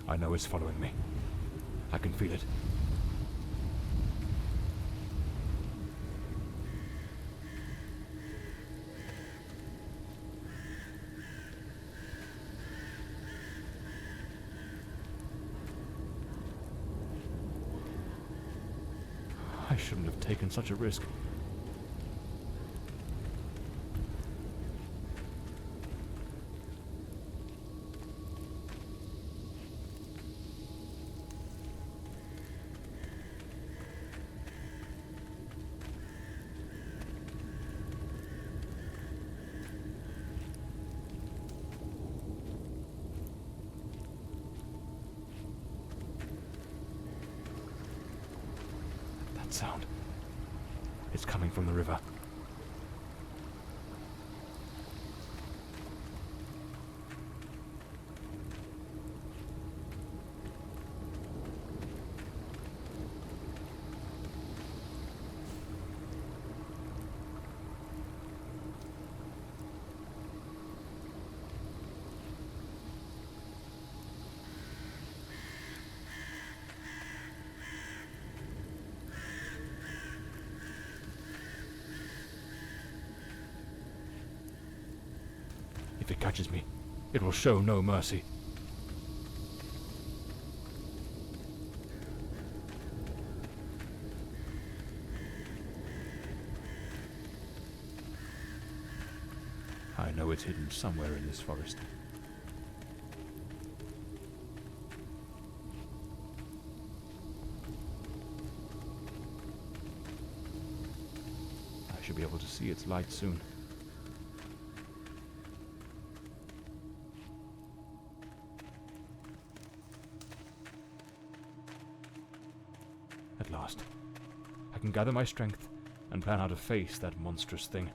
I know it's following me. I can feel it. I shouldn't have taken such a risk. Sound. It's coming from the river. If it catches me, it will show no mercy. I know it's hidden somewhere in this forest. I should be able to see its light soon. At last, I can gather my strength and plan how to face that monstrous thing.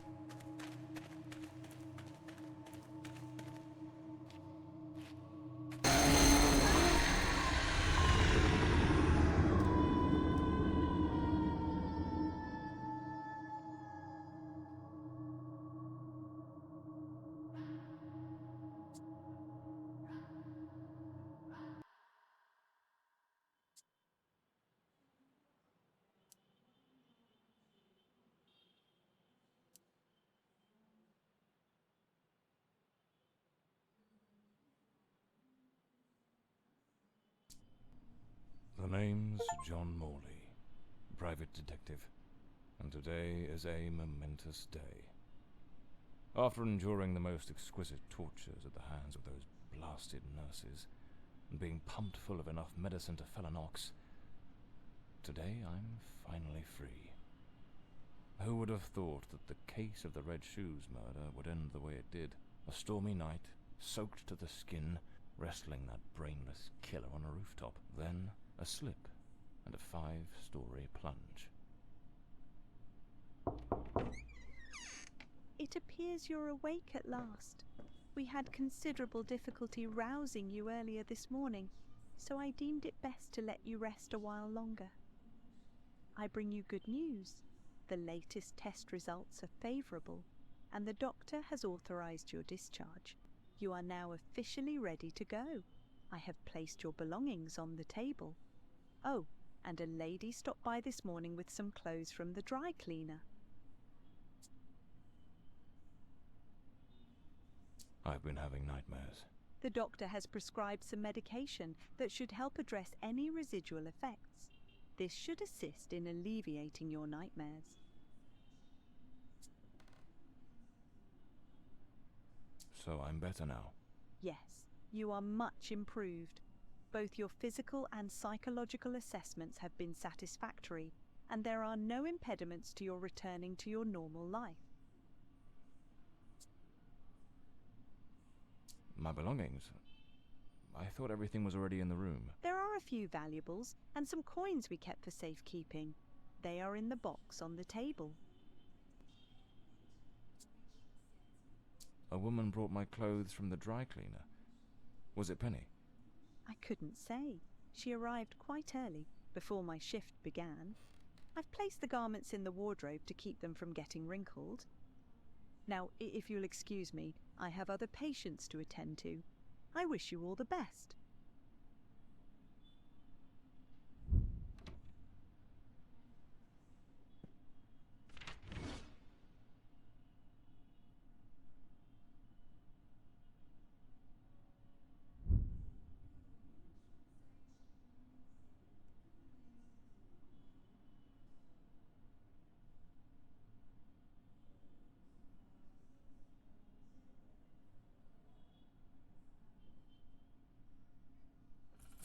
The name's John Morley, private detective, and today is a momentous day. After enduring the most exquisite tortures at the hands of those blasted nurses, and being pumped full of enough medicine to fell an ox, today I'm finally free. Who would have thought that the case of the Red Shoes murder would end the way it did? A stormy night, soaked to the skin, wrestling that brainless killer on a rooftop. Then a slip and a 5-story plunge. It appears you're awake at last. We had considerable difficulty rousing you earlier this morning, so I deemed it best to let you rest a while longer. I bring you good news. The latest test results are favourable, and the doctor has authorised your discharge. You are now officially ready to go. I have placed your belongings on the table. Oh, and a lady stopped by this morning with some clothes from the dry cleaner. I've been having nightmares. The doctor has prescribed some medication that should help address any residual effects. This should assist in alleviating your nightmares. So I'm better now? Yes, you are much improved. Both your physical and psychological assessments have been satisfactory, and there are no impediments to your returning to your normal life. My belongings? I thought everything was already in the room. There are a few valuables and some coins we kept for safekeeping. They are in the box on the table. A woman brought my clothes from the dry cleaner. Was it Penny? I couldn't say. She arrived quite early, before my shift began. I've placed the garments in the wardrobe to keep them from getting wrinkled. Now, if you'll excuse me, I have other patients to attend to. I wish you all the best.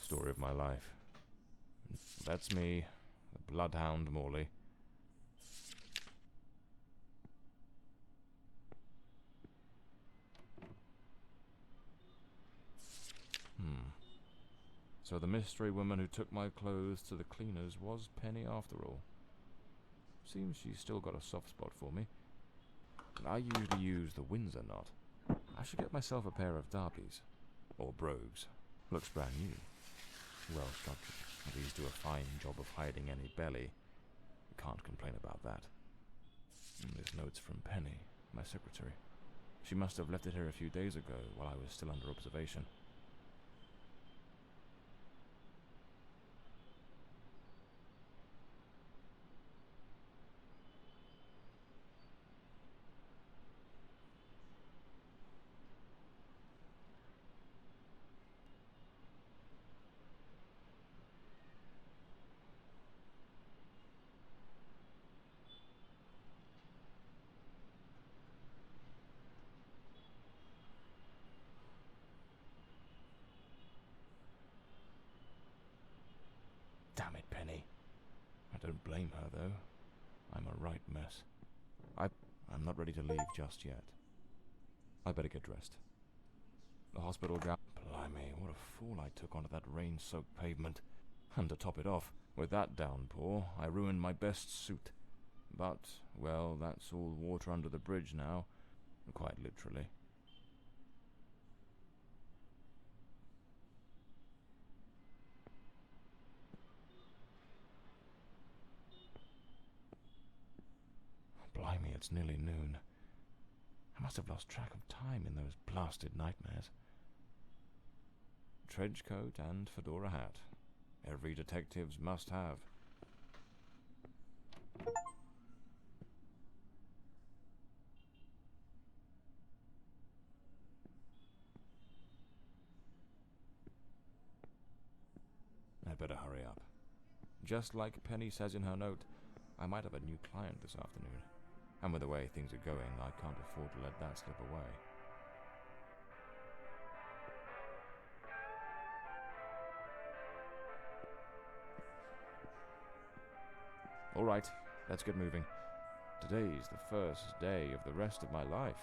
Story of my life. That's me, the bloodhound Morley. So the mystery woman who took my clothes to the cleaners was Penny after all. Seems she's still got a soft spot for me. I usually use the Windsor knot. I should get myself a pair of derbies. Or brogues. Looks brand new. Well structured. These do a fine job of hiding any belly. Can't complain about that. This note's from Penny, my secretary. She must have left it here a few days ago while I was still under observation. Damn it, Penny. I don't blame her, though. I'm a right mess. I'm not ready to leave just yet. I better get dressed. The hospital gown... Blimey, what a fool I took onto that rain-soaked pavement. And to top it off, with that downpour, I ruined my best suit. But, well, that's all water under the bridge now. Quite literally. Blimey, it's nearly noon. I must have lost track of time in those blasted nightmares. Trench coat and fedora hat. Every detective's must have. I'd better hurry up. Just like Penny says in her note, I might have a new client this afternoon. And with the way things are going, I can't afford to let that slip away. All right, let's get moving. Today's the first day of the rest of my life.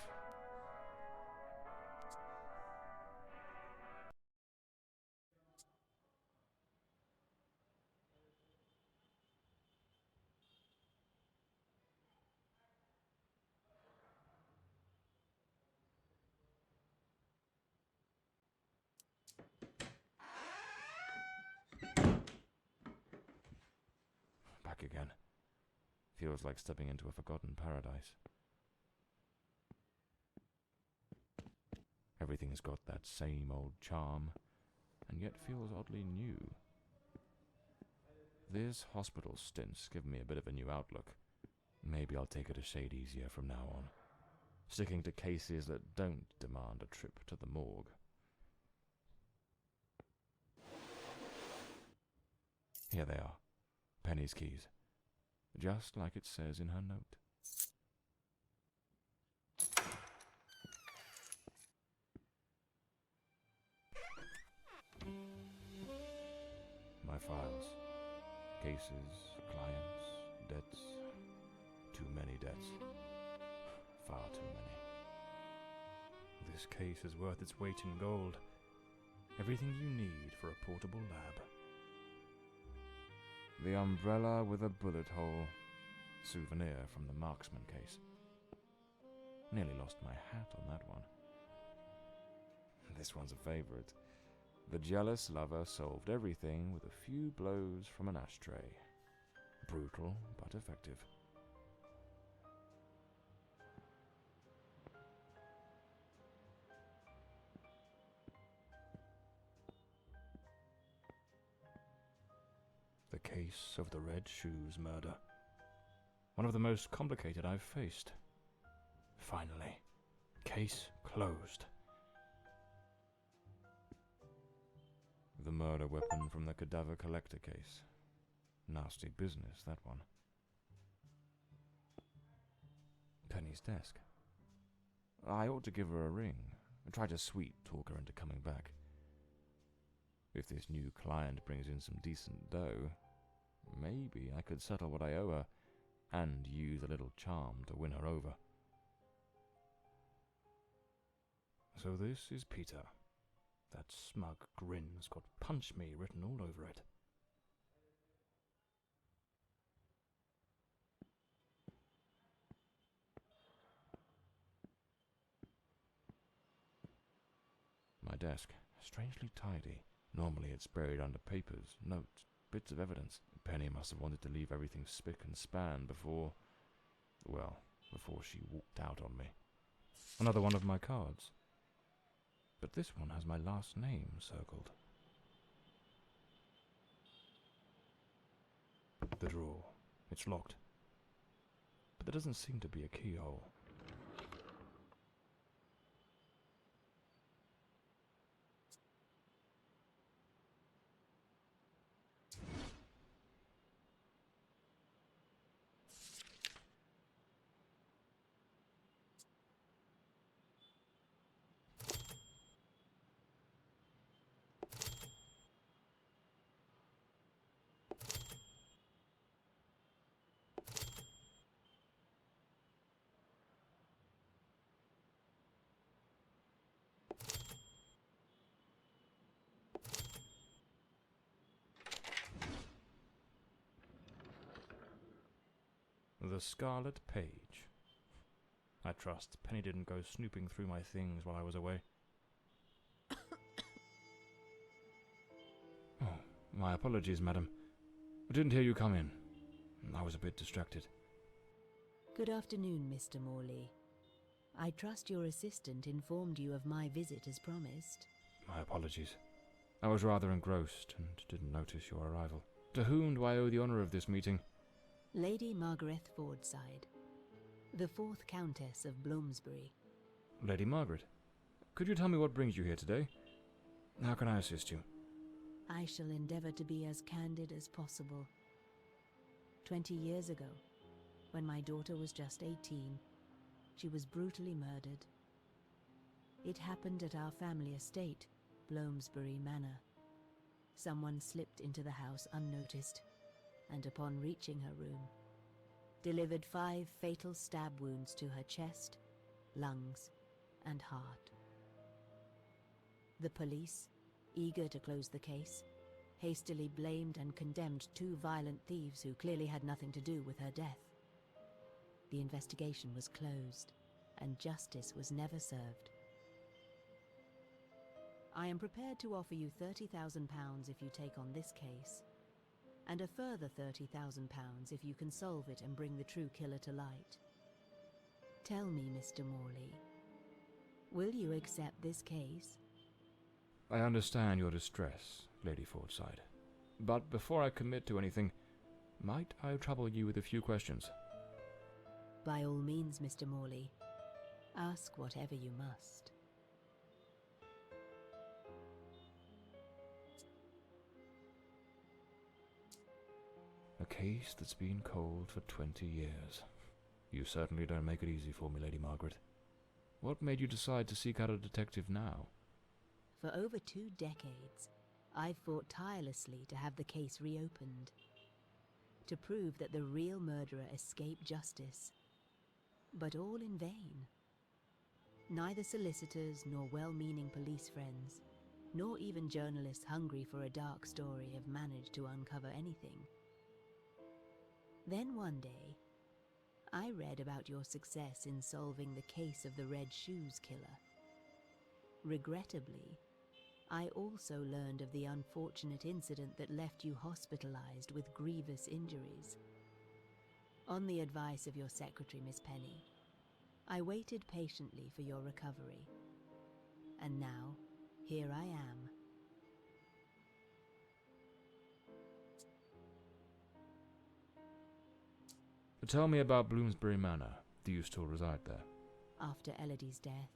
Back again. Feels like stepping into a forgotten paradise. Everything's got that same old charm, and yet feels oddly new. This hospital stint's given me a bit of a new outlook. Maybe I'll take it a shade easier from now on, sticking to cases that don't demand a trip to the morgue. Here they are, Penny's keys, just like it says in her note. My files, cases, clients, debts, too many debts, far too many. This case is worth its weight in gold. Everything you need for a portable lab. The umbrella with a bullet hole, souvenir from the marksman case. Nearly lost my hat on that one. This one's a favorite. The jealous lover solved everything with a few blows from an ashtray. Brutal, but effective. The case of the Red Shoes murder. One of the most complicated I've faced. Finally, case closed. The murder weapon from the cadaver collector case. Nasty business, that one. Penny's desk. I ought to give her a ring. Try to sweet talk her into coming back. If this new client brings in some decent dough, maybe I could settle what I owe her and use a little charm to win her over. So this is Peter. That smug grin's got "Punch Me" written all over it. My desk, strangely tidy. Normally it's buried under papers, notes, bits of evidence. Penny must have wanted to leave everything spick and span before she walked out on me. Another one of my cards. But this one has my last name circled. The drawer. It's locked. But there doesn't seem to be a keyhole. The Scarlet Page. I trust Penny didn't go snooping through my things while I was away. Oh, my apologies, madam. I didn't hear you come in. I was a bit distracted. Good afternoon, Mr. Morley. I trust your assistant informed you of my visit as promised. My apologies. I was rather engrossed and didn't notice your arrival. To whom do I owe the honour of this meeting? Lady Margaret Fordside, the 4th Countess of Bloomsbury. Lady Margaret, could you tell me what brings you here today? How can I assist you? I shall endeavour to be as candid as possible. 20 years ago, when my daughter was just 18, she was brutally murdered. It happened at our family estate, Bloomsbury Manor. Someone slipped into the house unnoticed, and upon reaching her room, delivered 5 fatal stab wounds to her chest, lungs, and heart. The police, eager to close the case, hastily blamed and condemned 2 violent thieves who clearly had nothing to do with her death. The investigation was closed, and justice was never served. I am prepared to offer you £30,000 if you take on this case, and a further £30,000 if you can solve it and bring the true killer to light. Tell me, Mr. Morley, will you accept this case? I understand your distress, Lady Fordside. But before I commit to anything, might I trouble you with a few questions? By all means, Mr. Morley. Ask whatever you must. A case that's been cold for 20 years. You certainly don't make it easy for me, Lady Margaret. What made you decide to seek out a detective now? For over 2 decades, I've fought tirelessly to have the case reopened, to prove that the real murderer escaped justice. But all in vain. Neither solicitors nor well-meaning police friends, nor even journalists hungry for a dark story have managed to uncover anything. Then one day, I read about your success in solving the case of the Red Shoes killer. Regrettably, I also learned of the unfortunate incident that left you hospitalized with grievous injuries. On the advice of your secretary, Miss Penny, I waited patiently for your recovery. And now, here I am. Tell me about Bloomsbury Manor. Do you still reside there? After Elodie's death,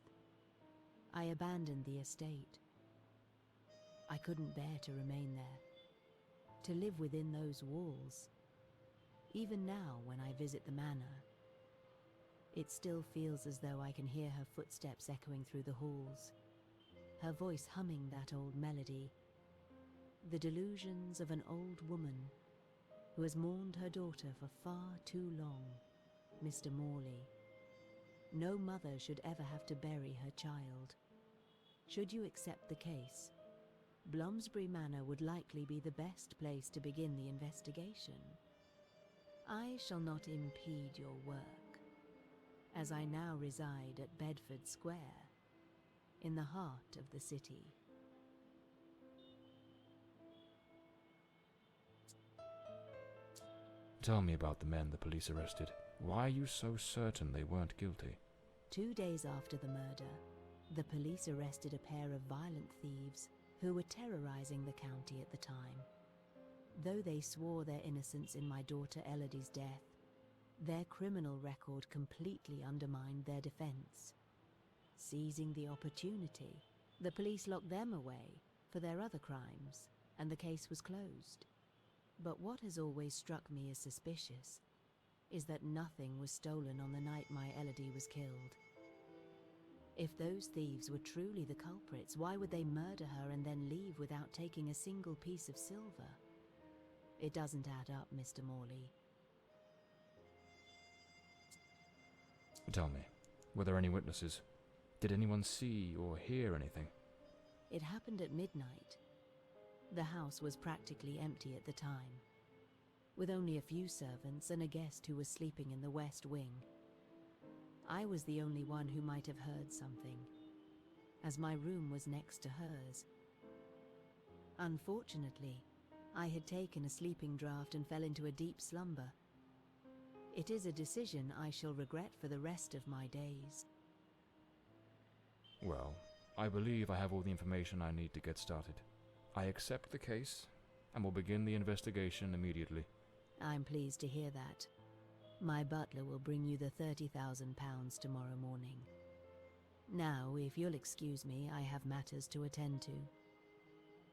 I abandoned the estate. I couldn't bear to remain there, to live within those walls. Even now, when I visit the manor, it still feels as though I can hear her footsteps echoing through the halls, her voice humming that old melody, The delusions of an old woman who has mourned her daughter for far too long, Mr. Morley. No mother should ever have to bury her child. Should you accept the case, Bloomsbury Manor would likely be the best place to begin the investigation. I shall not impede your work, as I now reside at Bedford Square, in the heart of the city. Tell me about the men the police arrested. Why are you so certain they weren't guilty? 2 days after the murder, the police arrested a pair of violent thieves who were terrorizing the county at the time. Though they swore their innocence in my daughter Elodie's death, their criminal record completely undermined their defense. Seizing the opportunity, the police locked them away for their other crimes, and the case was closed. But what has always struck me as suspicious is that nothing was stolen on the night my Elodie was killed. If those thieves were truly the culprits, why would they murder her and then leave without taking a single piece of silver? It doesn't add up, Mr. Morley. Tell me, were there any witnesses? Did anyone see or hear anything? It happened at midnight. The house was practically empty at the time, with only a few servants and a guest who was sleeping in the west wing. I was the only one who might have heard something, as my room was next to hers. Unfortunately, I had taken a sleeping draught and fell into a deep slumber. It is a decision I shall regret for the rest of my days. Well, I believe I have all the information I need to get started. I accept the case and will begin the investigation immediately. I'm pleased to hear that. My butler will bring you the £30,000 tomorrow morning. Now, if you'll excuse me, I have matters to attend to.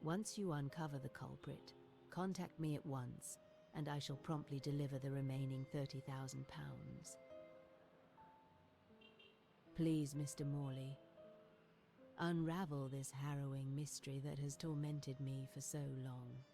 Once you uncover the culprit, contact me at once, and I shall promptly deliver the remaining £30,000. Please, Mr. Morley, unravel this harrowing mystery that has tormented me for so long.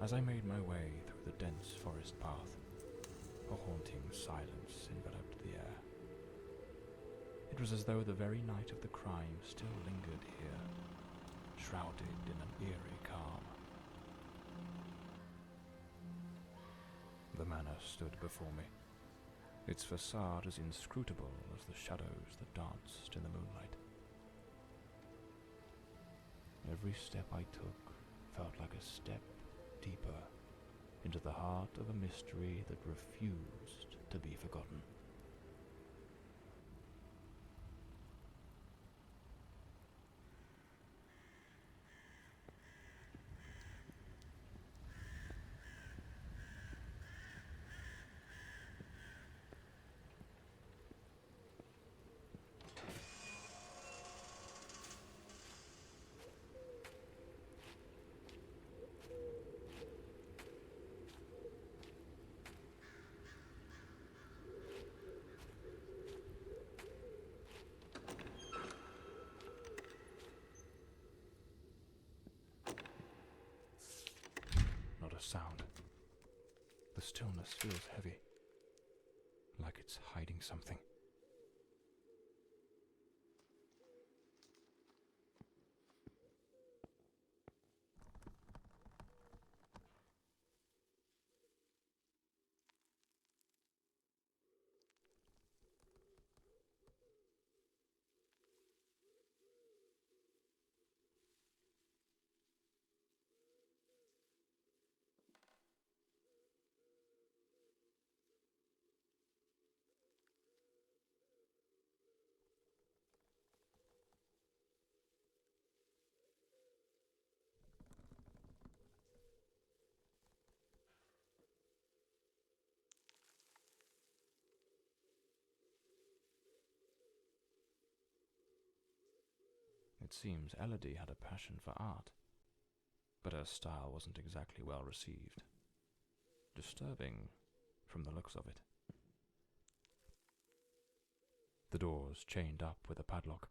As I made my way through the dense forest path, a haunting silence enveloped the air. It was as though the very night of the crime still lingered here, shrouded in an eerie calm. The manor stood before me, its facade as inscrutable as the shadows that danced in the moonlight. Every step I took felt like a step deeper into the heart of a mystery that refused to be forgotten. Not a sound. The stillness feels heavy, like it's hiding something. It seems Elodie had a passion for art, but her style wasn't exactly well received. Disturbing from the looks of it. The door's chained up with a padlock.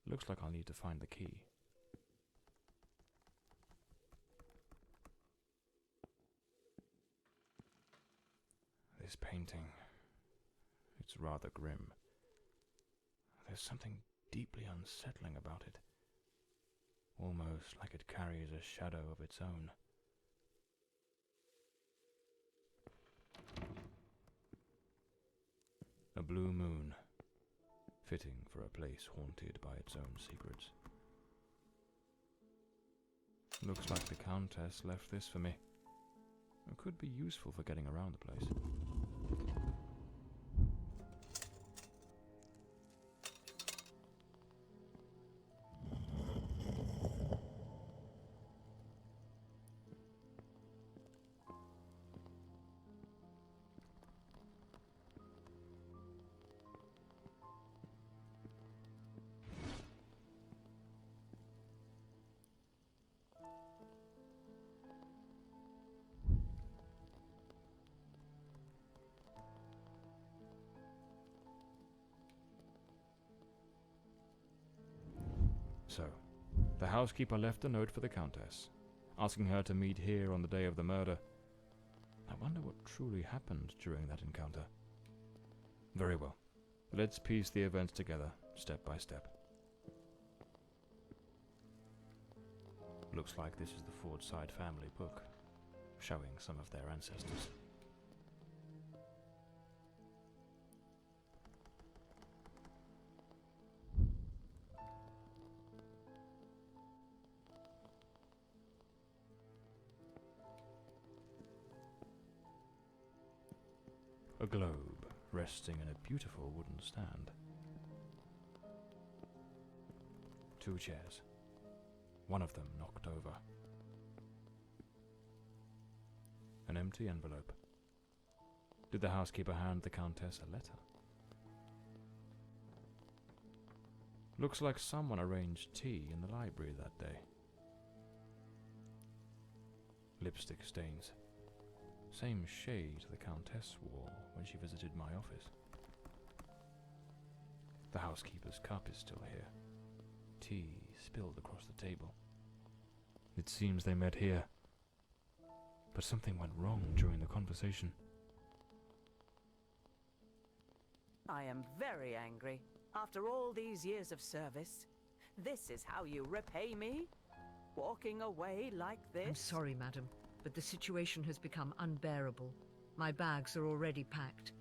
Looks like I'll need to find the key. This painting, it's rather grim. There's something deeply unsettling about it. Almost like it carries a shadow of its own. A blue moon, fitting for a place haunted by its own secrets. Looks like the Countess left this for me. It could be useful for getting around the place. So, the housekeeper left a note for the Countess, asking her to meet here on the day of the murder. I wonder what truly happened during that encounter. Very well. Let's piece the events together, step by step. Looks like this is the Fordside family book, showing some of their ancestors. A globe resting in a beautiful wooden stand. 2 chairs, one of them knocked over. An empty envelope. Did the housekeeper hand the Countess a letter? Looks like someone arranged tea in the library that day. Lipstick stains. Same shade the Countess wore when she visited my office. The housekeeper's cup is still here. Tea spilled across the table. It seems they met here. But something went wrong during the conversation. I am very angry. After all these years of service, this is how you repay me? Walking away like this? I'm sorry, madam, but the situation has become unbearable. My bags are already packed.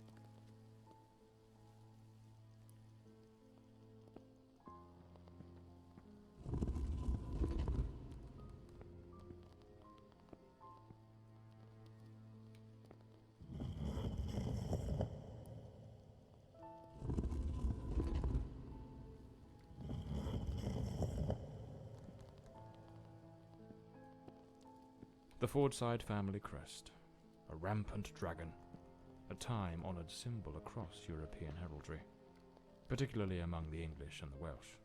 The Fordside family crest, a rampant dragon, a time-honoured symbol across European heraldry, particularly among the English and the Welsh.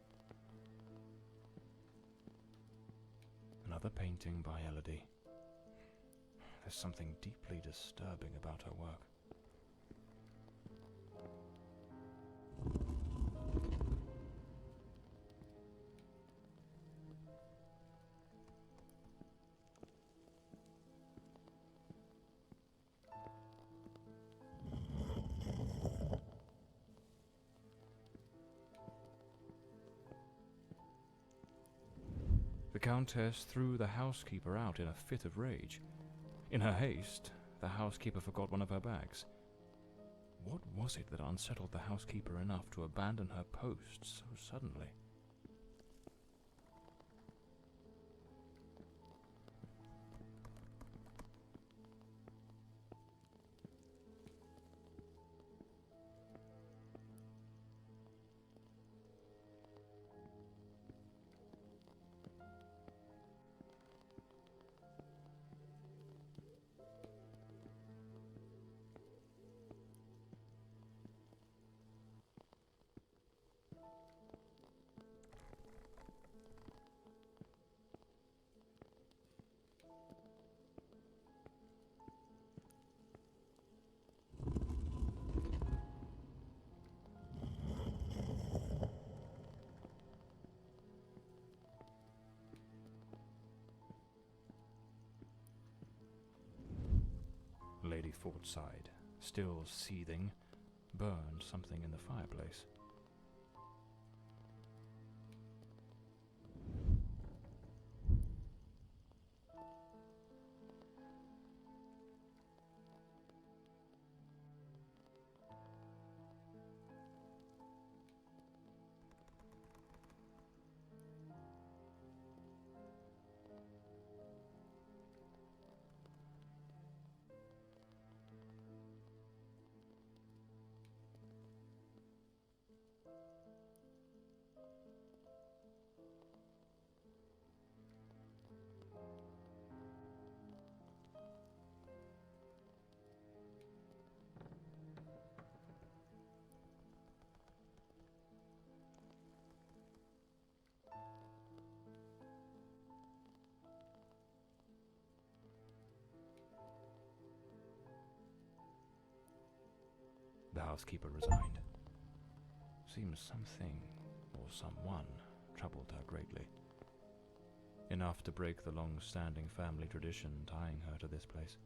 Another painting by Elodie. There's something deeply disturbing about her work. The Countess threw the housekeeper out in a fit of rage. In her haste, the housekeeper forgot one of her bags. What was it that unsettled the housekeeper enough to abandon her post so suddenly? Fordside, still seething, burned something in the fireplace. The housekeeper resigned. Seems something, or someone, troubled her greatly. Enough to break the long-standing family tradition tying her to this place.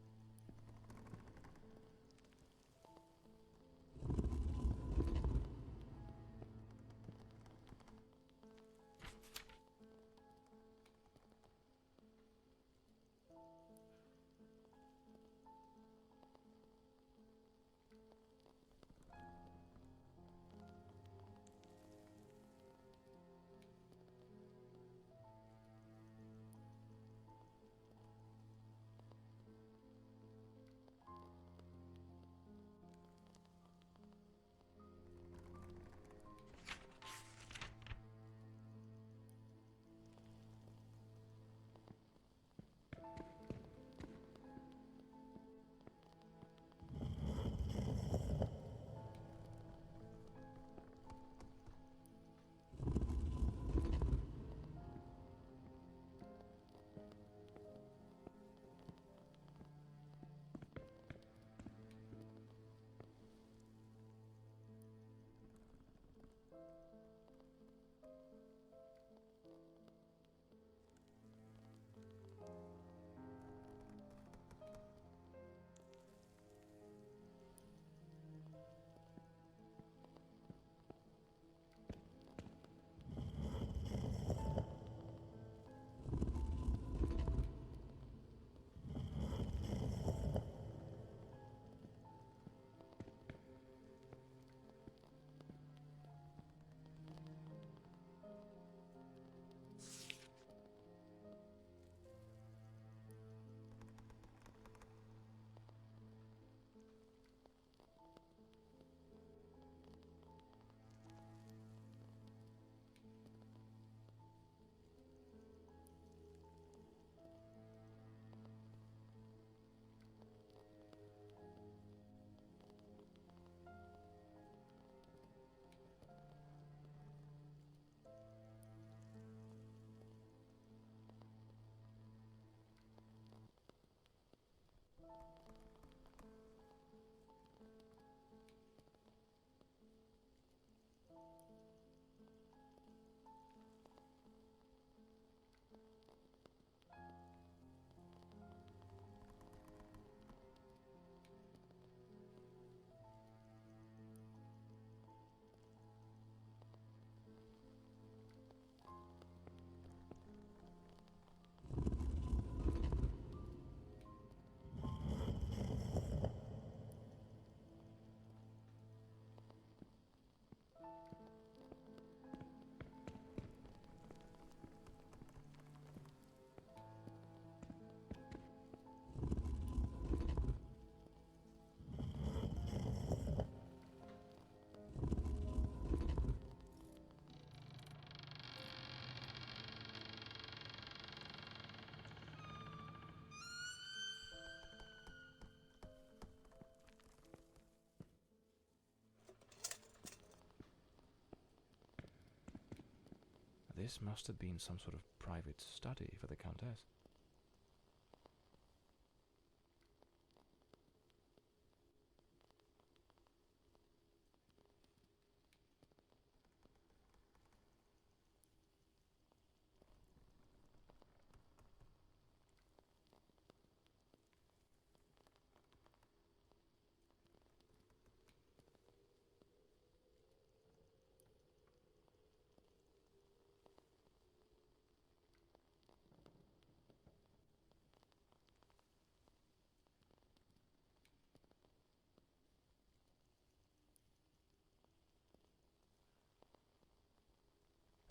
This must have been some sort of private study for the Countess.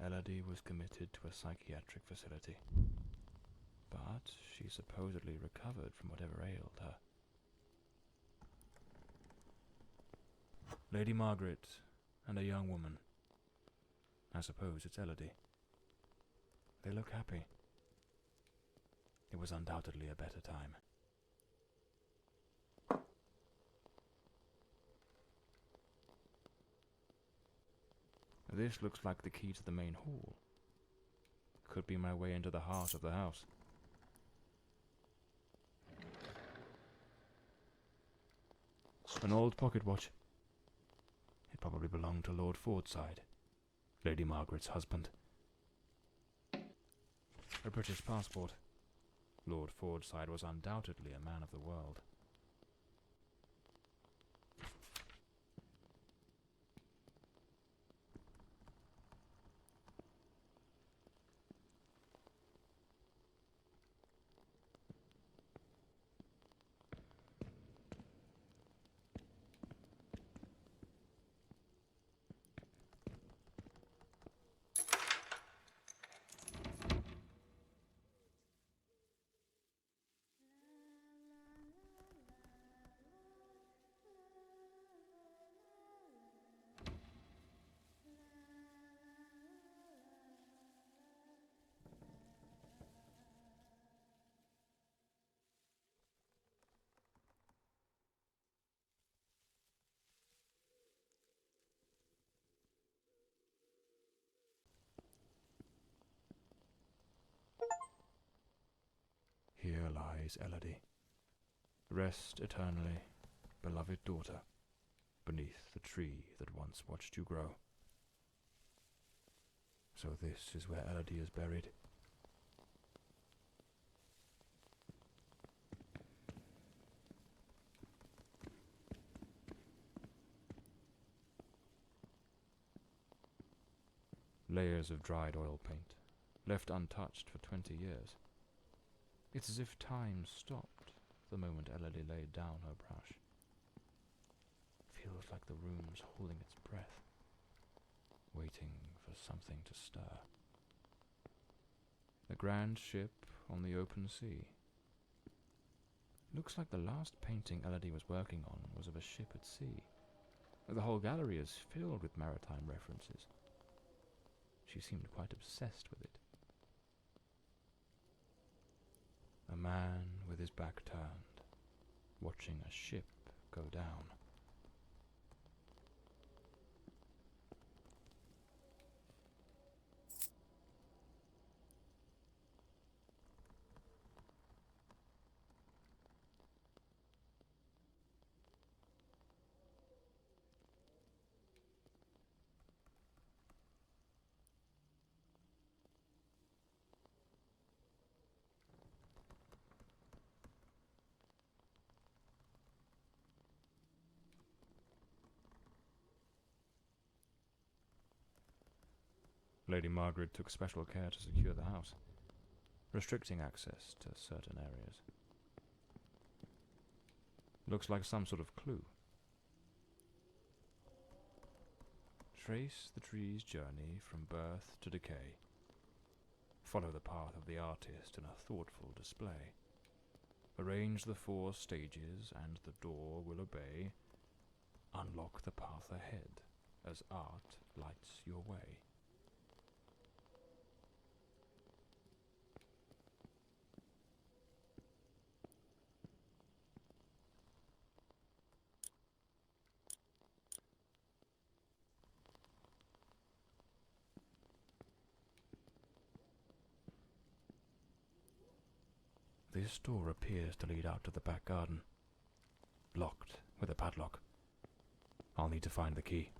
Elodie was committed to a psychiatric facility, but she supposedly recovered from whatever ailed her. Lady Margaret and a young woman. I suppose it's Elodie. They look happy. It was undoubtedly a better time. This looks like the key to the main hall. Could be my way into the heart of the house. An old pocket watch. It probably belonged to Lord Fordside, Lady Margaret's husband. A British passport. Lord Fordside was undoubtedly a man of the world. Here lies Elodie. Rest eternally, beloved daughter, beneath the tree that once watched you grow. So this is where Elodie is buried. Layers of dried oil paint, left untouched for 20 years. It's as if time stopped the moment Elodie laid down her brush. Feels like the room's holding its breath, waiting for something to stir. The grand ship on the open sea. Looks like the last painting Elodie was working on was of a ship at sea. The whole gallery is filled with maritime references. She seemed quite obsessed with it. A man with his back turned, watching a ship go down. Lady Margaret took special care to secure the house, restricting access to certain areas. Looks like some sort of clue. Trace the tree's journey from birth to decay. Follow the path of the artist in a thoughtful display. Arrange the 4 stages and the door will obey. Unlock the path ahead as art lights your way. This door appears to lead out to the back garden. Locked with a padlock. I'll need to find the key.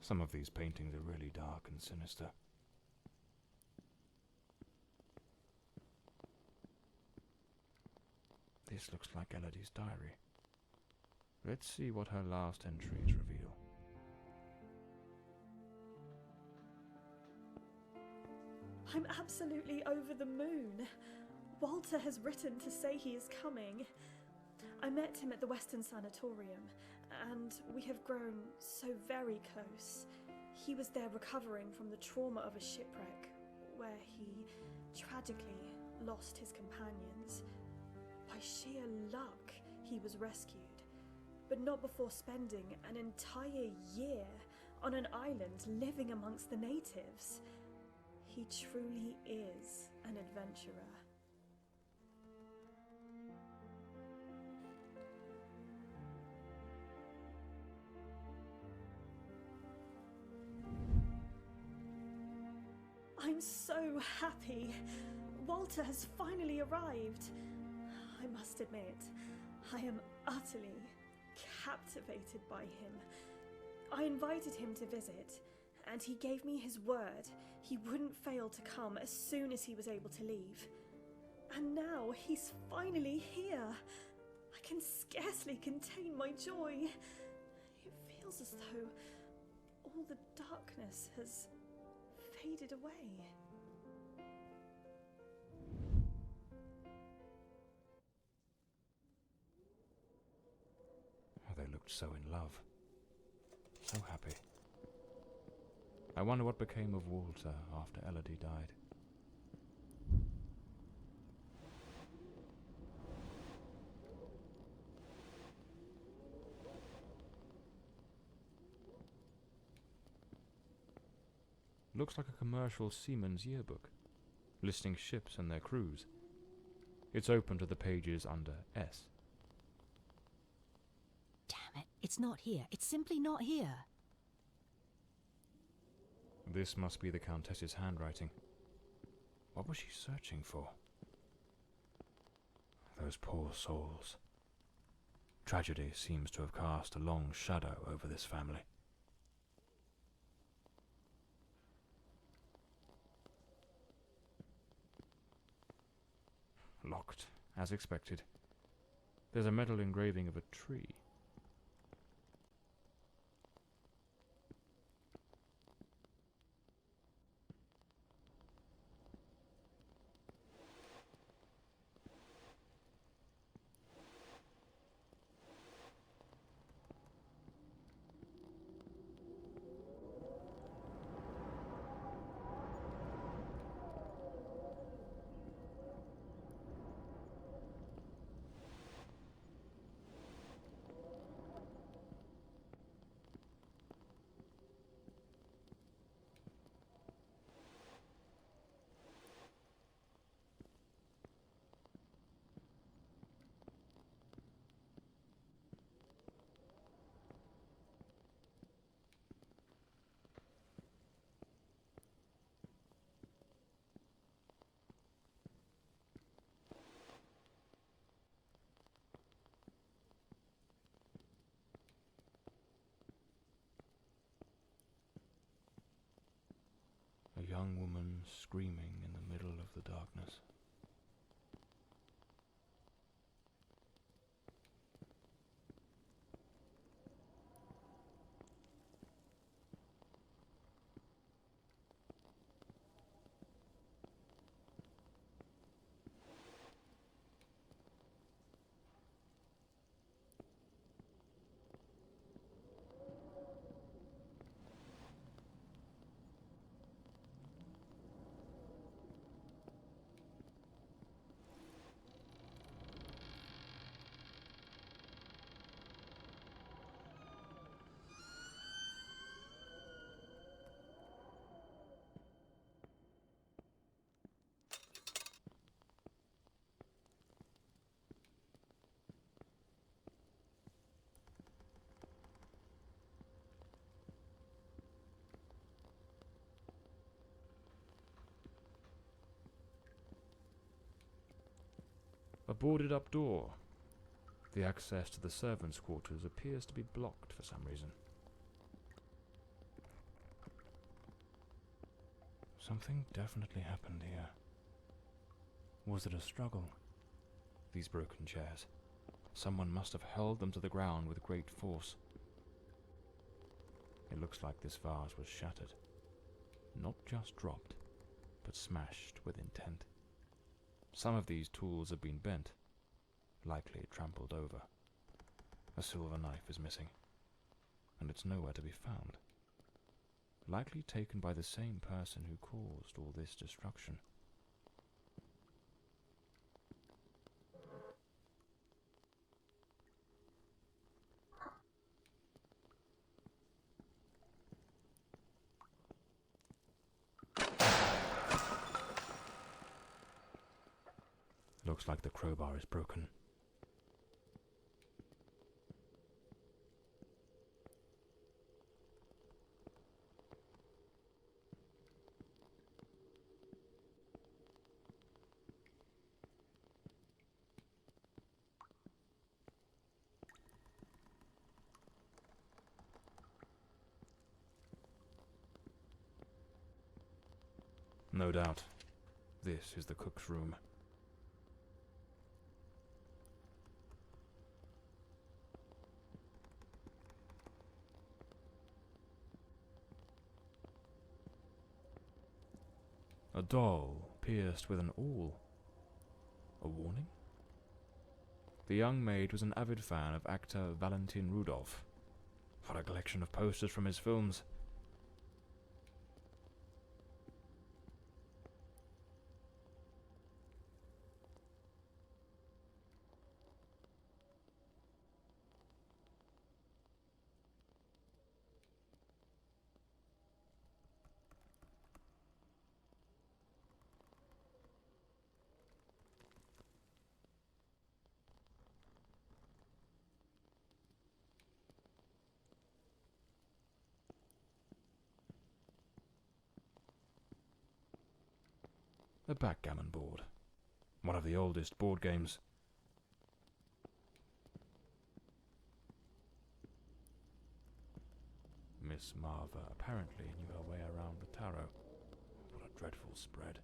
Some of these paintings are really dark and sinister. This looks like Elodie's diary. Let's see what her last entries reveal. I'm absolutely over the moon. Walter has written to say he is coming. I met him at the Western Sanatorium, and we have grown so very close. He was there recovering from the trauma of a shipwreck, where he tragically lost his companions. By sheer luck, he was rescued, but not before spending an entire year on an island living amongst the natives. He truly is an adventurer. I'm so happy. Walter has finally arrived. I must admit, I am utterly captivated by him. I invited him to visit, and he gave me his word he wouldn't fail to come as soon as he was able to leave. And now he's finally here. I can scarcely contain my joy. It feels as though all the darkness has faded away. They looked so in love. So happy. I wonder what became of Walter after Elodie died. Looks like a commercial seaman's yearbook, listing ships and their crews. It's open to the pages under S. Damn it, it's not here. It's simply not here. This must be the Countess's handwriting. What was she searching for? Those poor souls. Tragedy seems to have cast a long shadow over this family. Locked, as expected. There's a metal engraving of a tree. A young woman screaming in the middle of the darkness. A boarded up door. The access to the servants' quarters appears to be blocked for some reason. Something definitely happened here. Was it a struggle? These broken chairs. Someone must have held them to the ground with great force. It looks like this vase was shattered. Not just dropped, but smashed with intent. Some of these tools have been bent, likely trampled over. A silver knife is missing, and it's nowhere to be found. Likely taken by the same person who caused all this destruction. Looks like the crowbar is broken. No doubt, this is the cook's room. A doll pierced with an awl. A warning? The young maid was an avid fan of actor Valentin Rudolph. What a collection of posters from his films. A backgammon board. One of the oldest board games. Miss Marva apparently knew her way around the tarot. What a dreadful spread,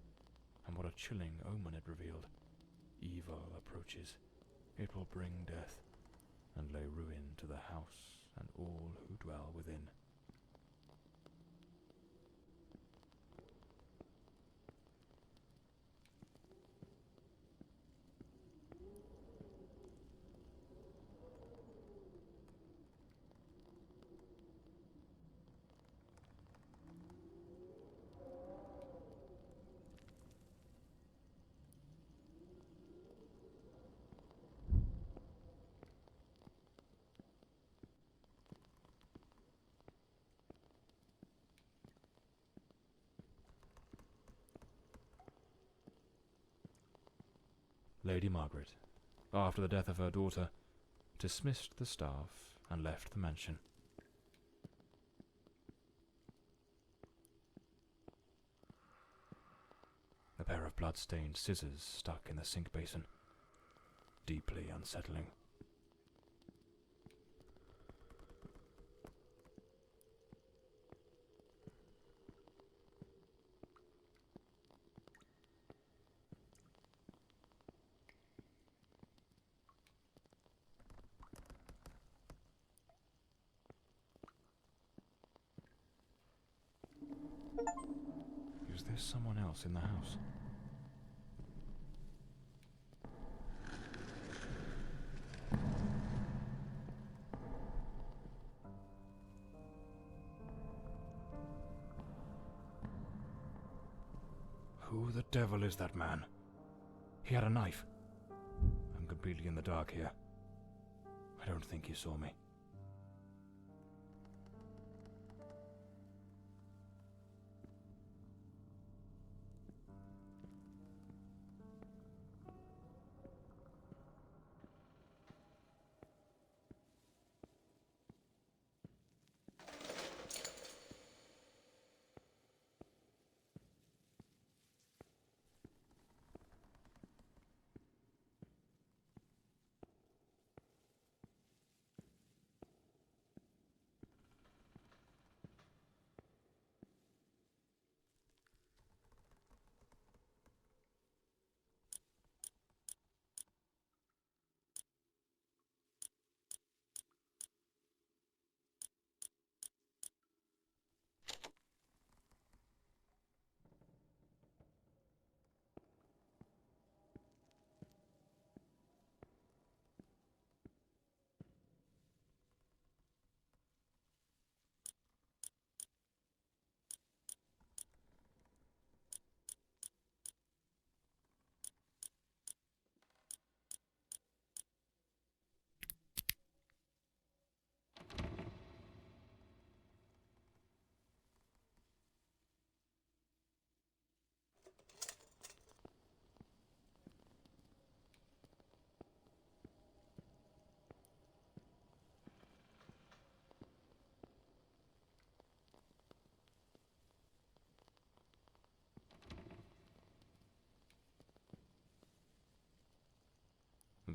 and what a chilling omen it revealed. Evil approaches. It will bring death, and lay ruin to the house and all who dwell within. Lady Margaret, after the death of her daughter, dismissed the staff and left the mansion. A pair of blood-stained scissors stuck in the sink basin. Deeply unsettling. Is there someone else in the house? Who the devil is that man? He had a knife. I'm completely in the dark here. I don't think he saw me.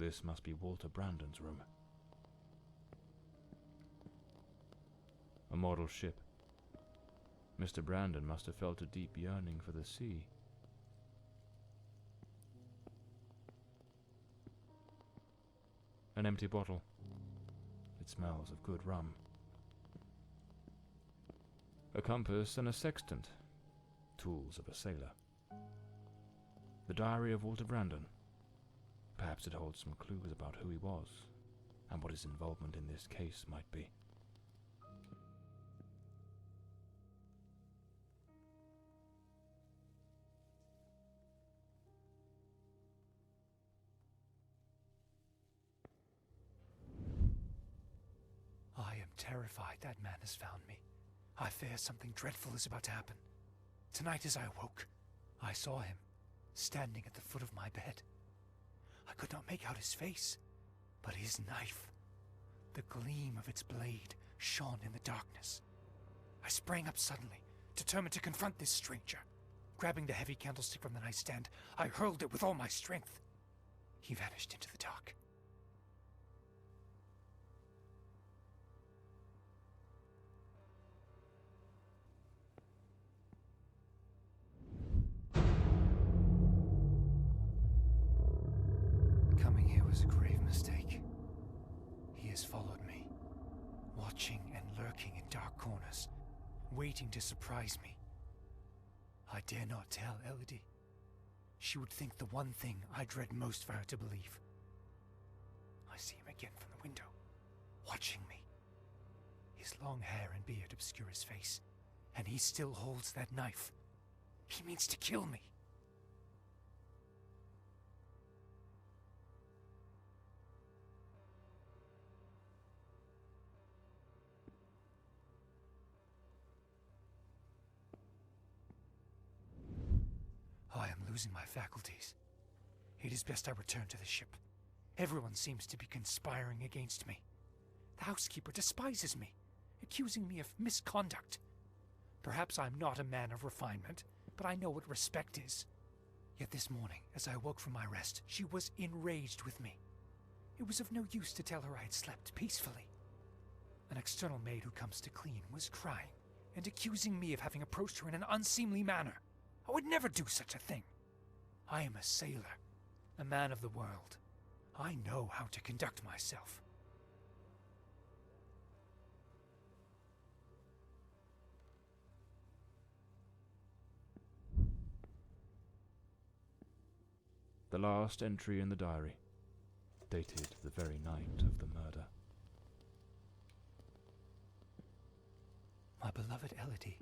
this must be Walter Brandon's room. A model ship. Mr. Brandon must have felt a deep yearning for the sea. An empty bottle. It smells of good rum. A compass and a sextant. Tools of a sailor. The diary of Walter Brandon. Perhaps it holds some clues about who he was, and what his involvement in this case might be. I am terrified that man has found me. I fear something dreadful is about to happen. Tonight as I awoke, I saw him, standing at the foot of my bed. I could not make out his face, but his knife. The gleam of its blade shone in the darkness. I sprang up suddenly, determined to confront this stranger. Grabbing the heavy candlestick from the nightstand, I hurled it with all my strength. He vanished into the dark. Coming here was a grave mistake. He has followed me, watching and lurking in dark corners, waiting to surprise me. I dare not tell Elodie. She would think the one thing I dread most for her to believe. I see him again from the window, watching me. His long hair and beard obscure his face, and he still holds that knife. He means to kill me. I am losing my faculties. It is best I return to the ship. Everyone seems to be conspiring against me. The housekeeper despises me, accusing me of misconduct. Perhaps I'm not a man of refinement, but I know what respect is. Yet this morning, as I awoke from my rest, she was enraged with me. It was of no use to tell her I had slept peacefully. An external maid who comes to clean was crying and accusing me of having approached her in an unseemly manner. I would never do such a thing. I am a sailor, a man of the world. I know how to conduct myself. The last entry in the diary, dated the very night of the murder. My beloved Elodie,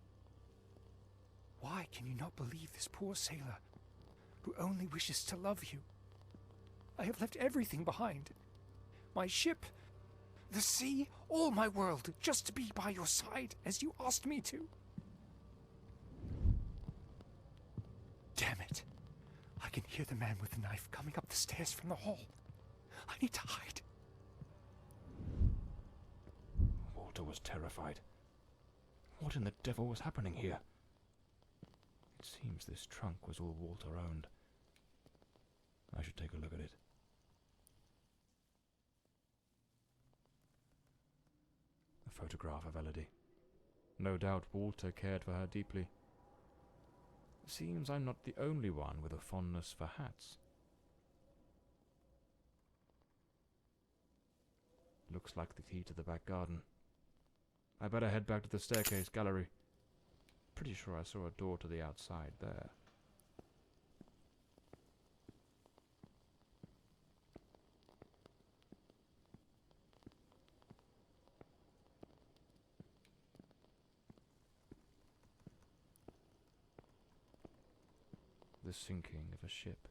why can you not believe this poor sailor who only wishes to love you? I have left everything behind. My ship, the sea, all my world, just to be by your side as you asked me to. Damn it. I can hear the man with the knife coming up the stairs from the hall. I need to hide. Walter was terrified. What in the devil was happening here? It seems this trunk was all Walter owned. I should take a look at it. A photograph of Elodie. No doubt Walter cared for her deeply. Seems I'm not the only one with a fondness for hats. Looks like the key to the back garden. I better head back to the staircase gallery. Pretty sure I saw a door to the outside there. The sinking of a ship.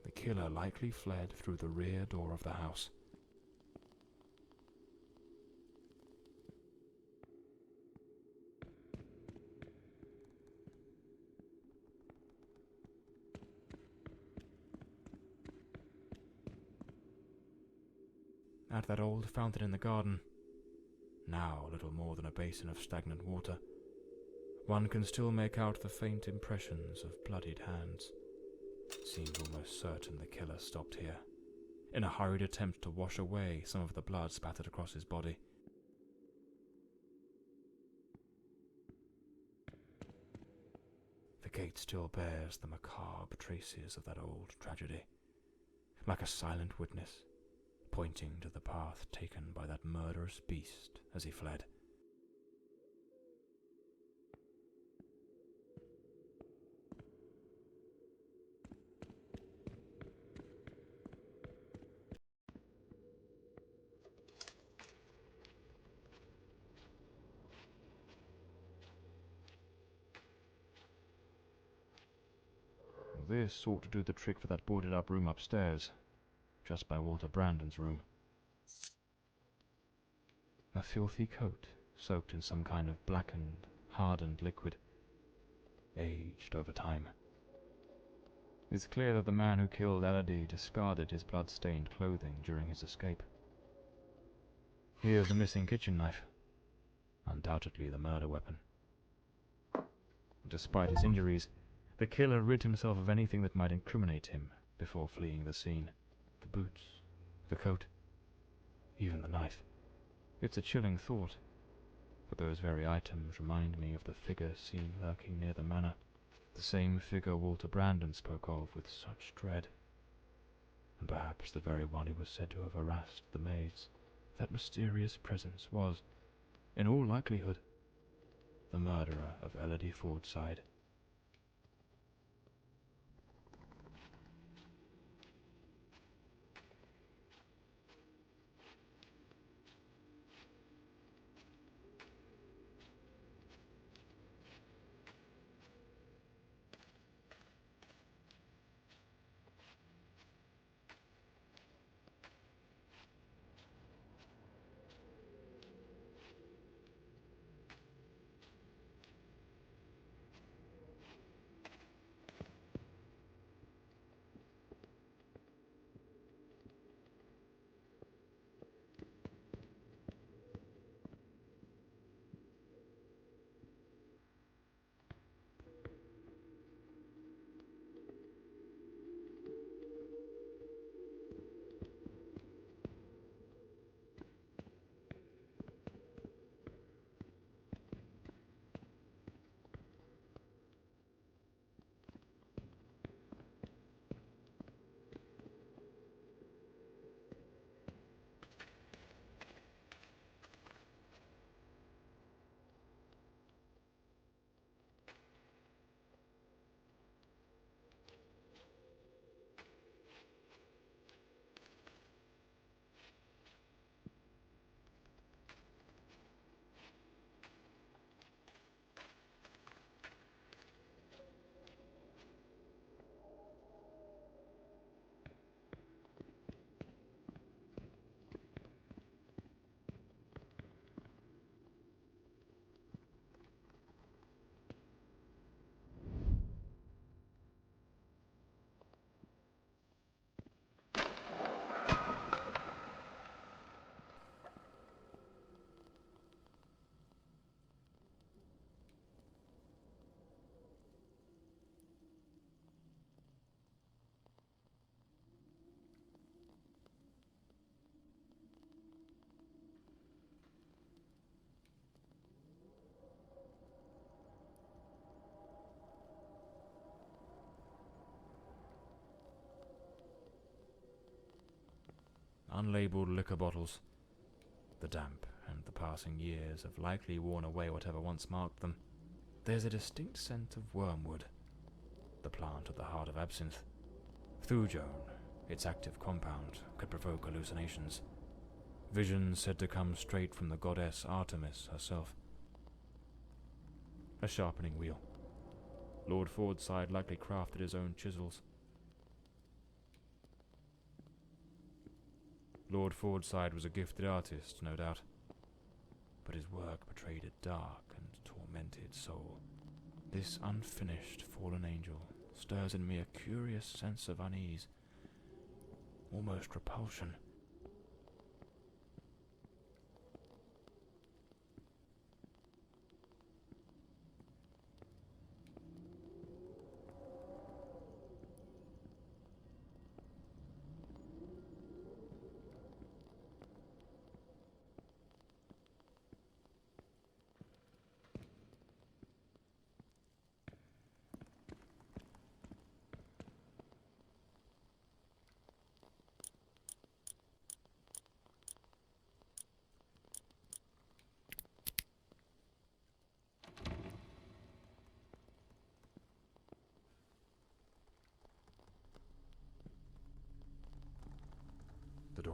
The killer likely fled through the rear door of the house. At that old fountain in the garden. now little more than a basin of stagnant water, one can still make out the faint impressions of bloodied hands. It seemed almost certain the killer stopped here, in a hurried attempt to wash away some of the blood spattered across his body. The gate still bears the macabre traces of that old tragedy, like a silent witness, pointing to the path taken by that murderous beast as he fled. This ought to do the trick for that boarded-up room upstairs, just by Walter Brandon's room. A filthy coat, soaked in some kind of blackened, hardened liquid, aged over time. It's clear that the man who killed Elodie discarded his blood-stained clothing during his escape. Here's the missing kitchen knife, undoubtedly the murder weapon. Despite his injuries, the killer rid himself of anything that might incriminate him before fleeing the scene. The boots, the coat, even the knife. It's a chilling thought, but those very items remind me of the figure seen lurking near the manor, the same figure Walter Brandon spoke of with such dread, and perhaps the very one who was said to have harassed the maids. That mysterious presence was, in all likelihood, the murderer of Elodie Fordside. Unlabeled liquor bottles. The damp and the passing years have likely worn away whatever once marked them. There's a distinct scent of wormwood, the plant at the heart of absinthe. Thujone, its active compound, could provoke hallucinations. Visions said to come straight from the goddess Artemis herself. A sharpening wheel. Lord Fordside likely crafted his own chisels. Lord Fordside was a gifted artist, no doubt, but his work betrayed a dark and tormented soul. This unfinished fallen angel stirs in me a curious sense of unease, almost repulsion.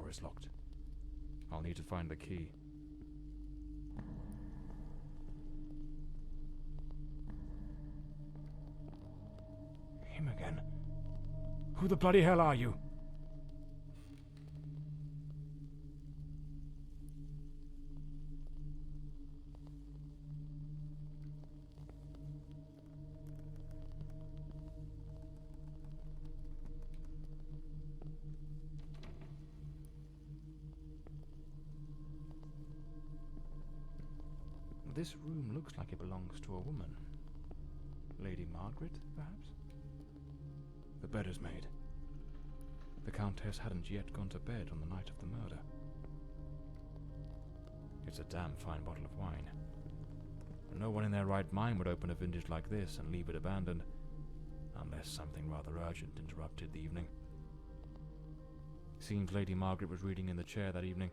door is locked. I'll need to find the key. Him again? Who the bloody hell are you? This room looks like it belongs to a woman. Lady Margaret, perhaps? The bed is made. The Countess hadn't yet gone to bed on the night of the murder. It's a damn fine bottle of wine. No one in their right mind would open a vintage like this and leave it abandoned, unless something rather urgent interrupted the evening. Seems Lady Margaret was reading in the chair that evening.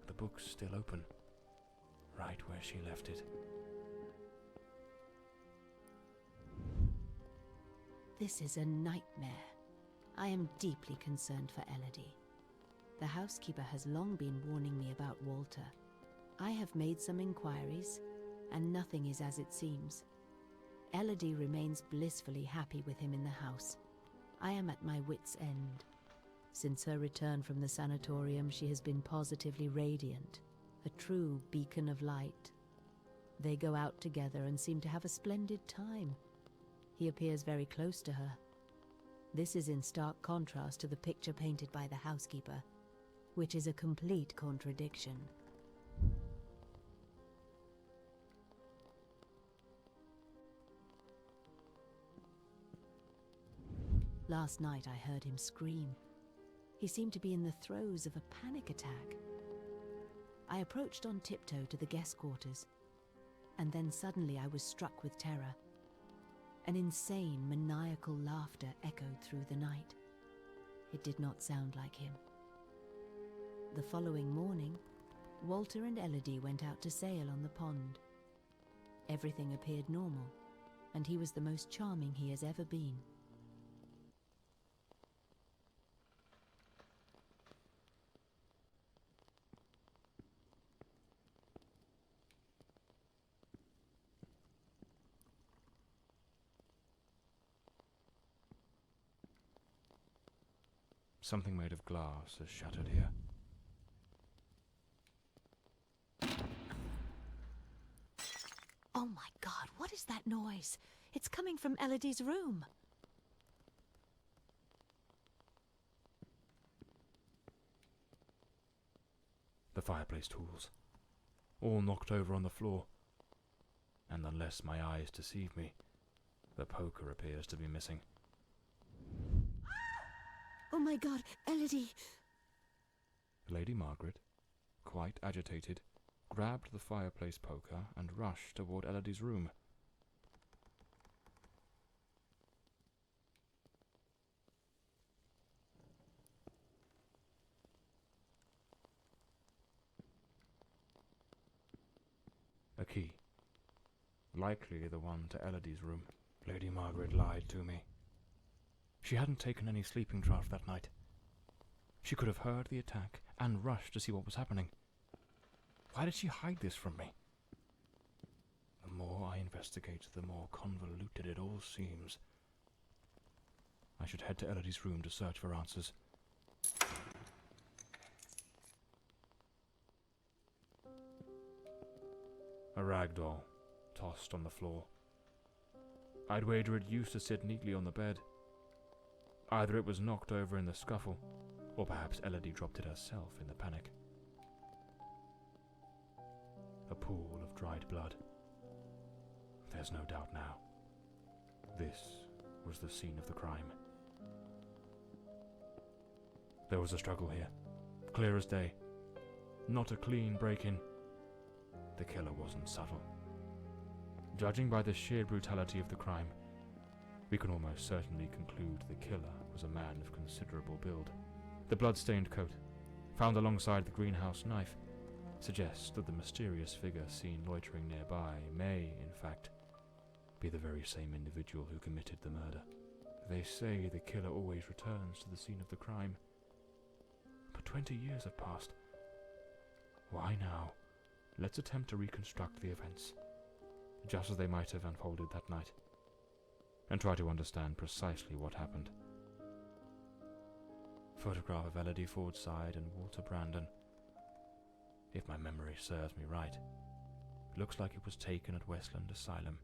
The book's still open, right where she left it. This is a nightmare. I am deeply concerned for Elodie. The housekeeper has long been warning me about Walter. I have made some inquiries, and nothing is as it seems. Elodie remains blissfully happy with him in the house. I am at my wit's end. Since her return from the sanatorium, she has been positively radiant, a true beacon of light. They go out together and seem to have a splendid time. He appears very close to her. This is in stark contrast to the picture painted by the housekeeper, which is a complete contradiction. Last night I heard him scream. He seemed to be in the throes of a panic attack. I approached on tiptoe to the guest quarters, and then suddenly I was struck with terror. An insane, maniacal laughter echoed through the night. It did not sound like him. The following morning, Walter and Elodie went out to sail on the pond. Everything appeared normal, and he was the most charming he has ever been. Something made of glass has shattered here. Oh my God, what is that noise? It's coming from Elodie's room. The fireplace tools, all knocked over on the floor. And unless my eyes deceive me, the poker appears to be missing. Oh my God, Elodie! Lady Margaret, quite agitated, grabbed the fireplace poker and rushed toward Elodie's room. A key. Likely the one to Elodie's room. Lady Margaret lied to me. She hadn't taken any sleeping draught that night. She could have heard the attack and rushed to see what was happening. Why did she hide this from me? The more I investigate, the more convoluted it all seems. I should head to Elodie's room to search for answers. A rag doll, tossed on the floor. I'd wager it used to sit neatly on the bed. Either it was knocked over in the scuffle, or perhaps Elodie dropped it herself in the panic. A pool of dried blood. There's no doubt now. This was the scene of the crime. There was a struggle here, clear as day. Not a clean break-in. The killer wasn't subtle. Judging by the sheer brutality of the crime, we can almost certainly conclude the killer was a man of considerable build. The blood-stained coat, found alongside the greenhouse knife, suggests that the mysterious figure seen loitering nearby may, in fact, be the very same individual who committed the murder. They say the killer always returns to the scene of the crime, but 20 years have passed. Why now? Let's attempt to reconstruct the events, just as they might have unfolded that night, and try to understand precisely what happened. Photograph of Elodie Fordside and Walter Brandon. If my memory serves me right, it looks like it was taken at Westland Asylum.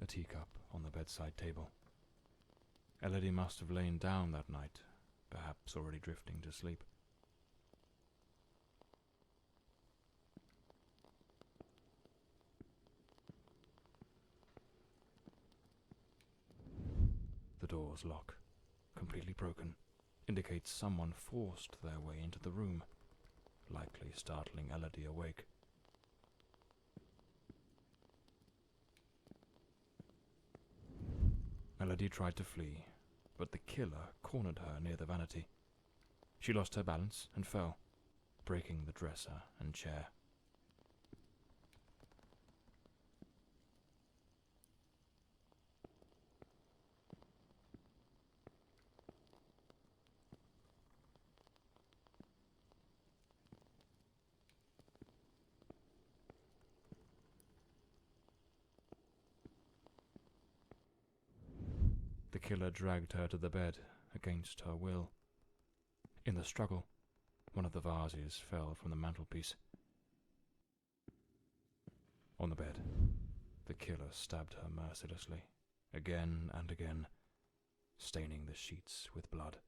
A teacup on the bedside table. Elodie must have lain down that night, perhaps already drifting to sleep. The door's lock, completely broken, indicates someone forced their way into the room, likely startling Elodie awake. Elodie tried to flee, but the killer cornered her near the vanity. She lost her balance and fell, breaking the dresser and chair. The killer dragged her to the bed against her will. In the struggle, one of the vases fell from the mantelpiece. On the bed, the killer stabbed her mercilessly, again and again, staining the sheets with blood.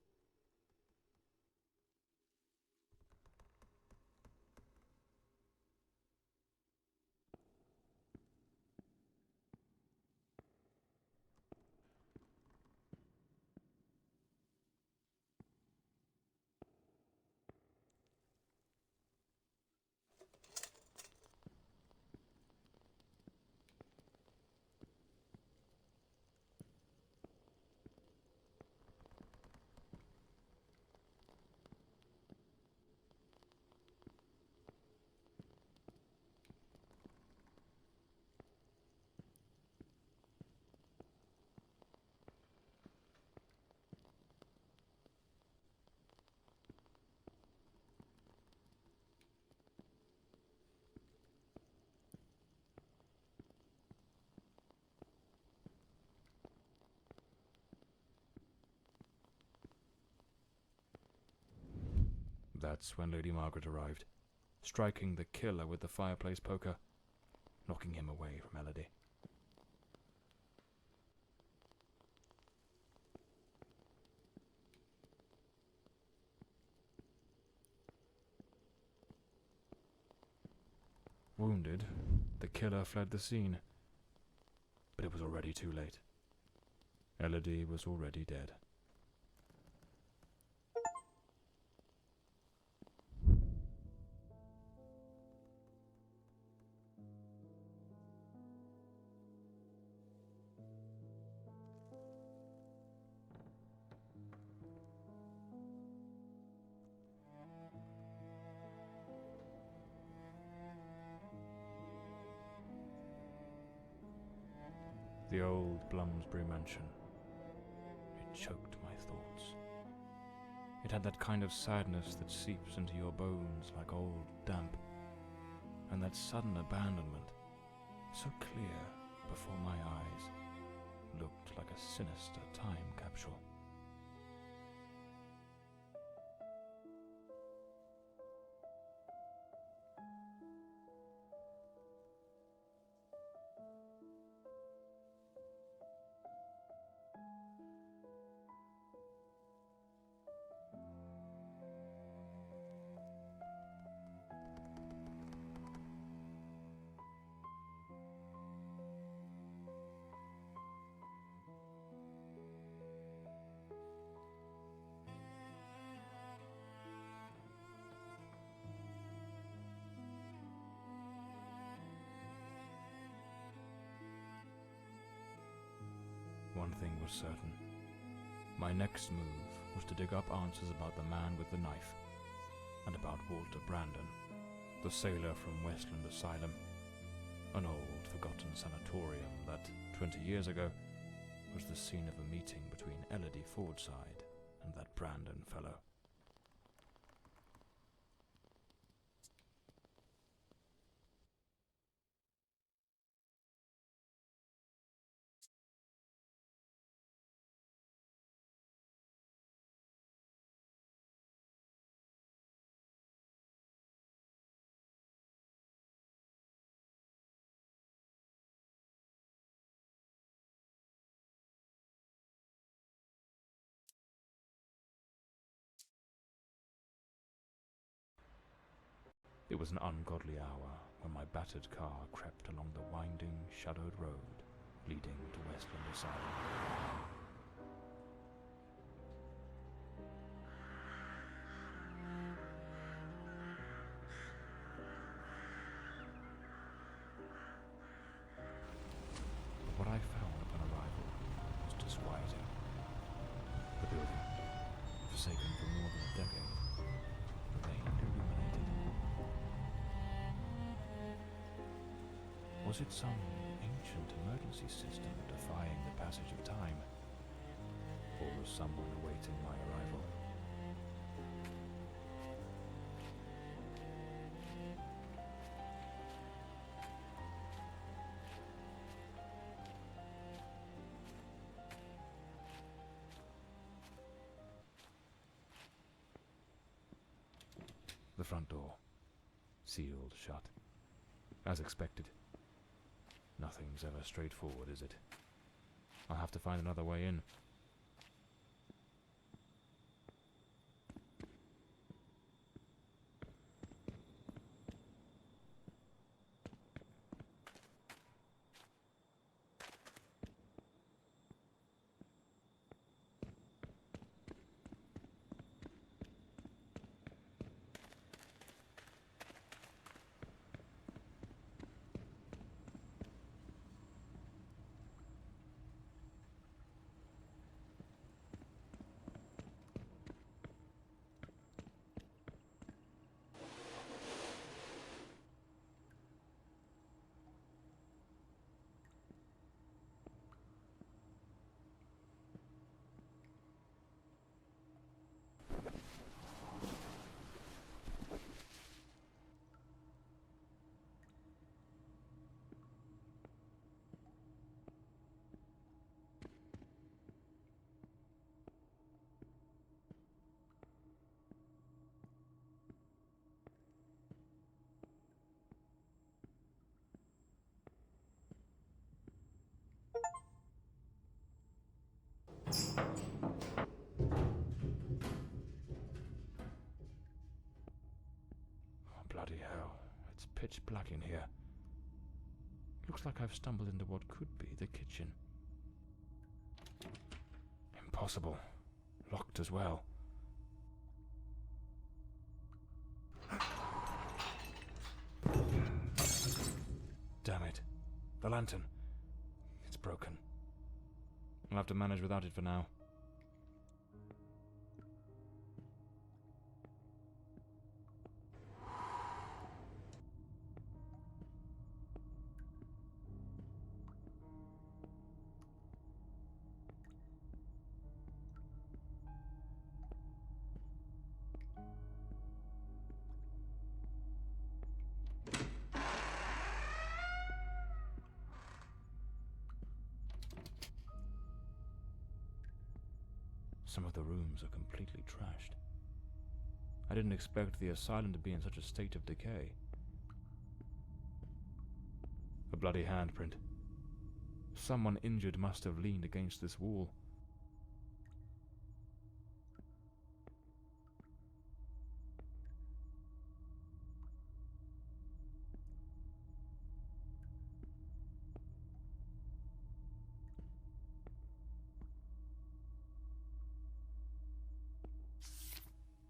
That's when Lady Margaret arrived, striking the killer with the fireplace poker, knocking him away from Elodie. Wounded, the killer fled the scene, but it was already too late. Elodie was already dead. The old Bloomsbury mansion. It choked my thoughts. It had that kind of sadness that seeps into your bones like old damp, and that sudden abandonment, so clear before my eyes, looked like a sinister time capsule. One thing was certain. My next move was to dig up answers about the man with the knife, and about Walter Brandon, the sailor from Westland Asylum. An old, forgotten sanatorium that, 20 years ago, was the scene of a meeting between Elodie Fordside and that Brandon fellow. It was an ungodly hour when my battered car crept along the winding, shadowed road leading to Westland Asylum. What I found upon arrival was disquieting. The building, forsaken for more than a decade, remained illuminated. Was it some ancient emergency system defying the passage of time? Or was someone awaiting my arrival? The front door, sealed shut, as expected. Nothing's ever straightforward, is it? I'll have to find another way in. Bloody hell, it's pitch black in here. Looks like I've stumbled into what could be the kitchen. Impossible. Locked as well. Damn it. The lantern. It's broken. I'll have to manage without it for now. Some of the rooms are completely trashed. I didn't expect the asylum to be in such a state of decay. A bloody handprint. Someone injured must have leaned against this wall.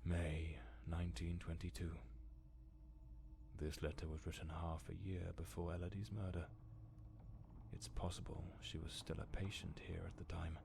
May 1922. This letter was written half a year before Elodie's murder. It's possible she was still a patient here at the time.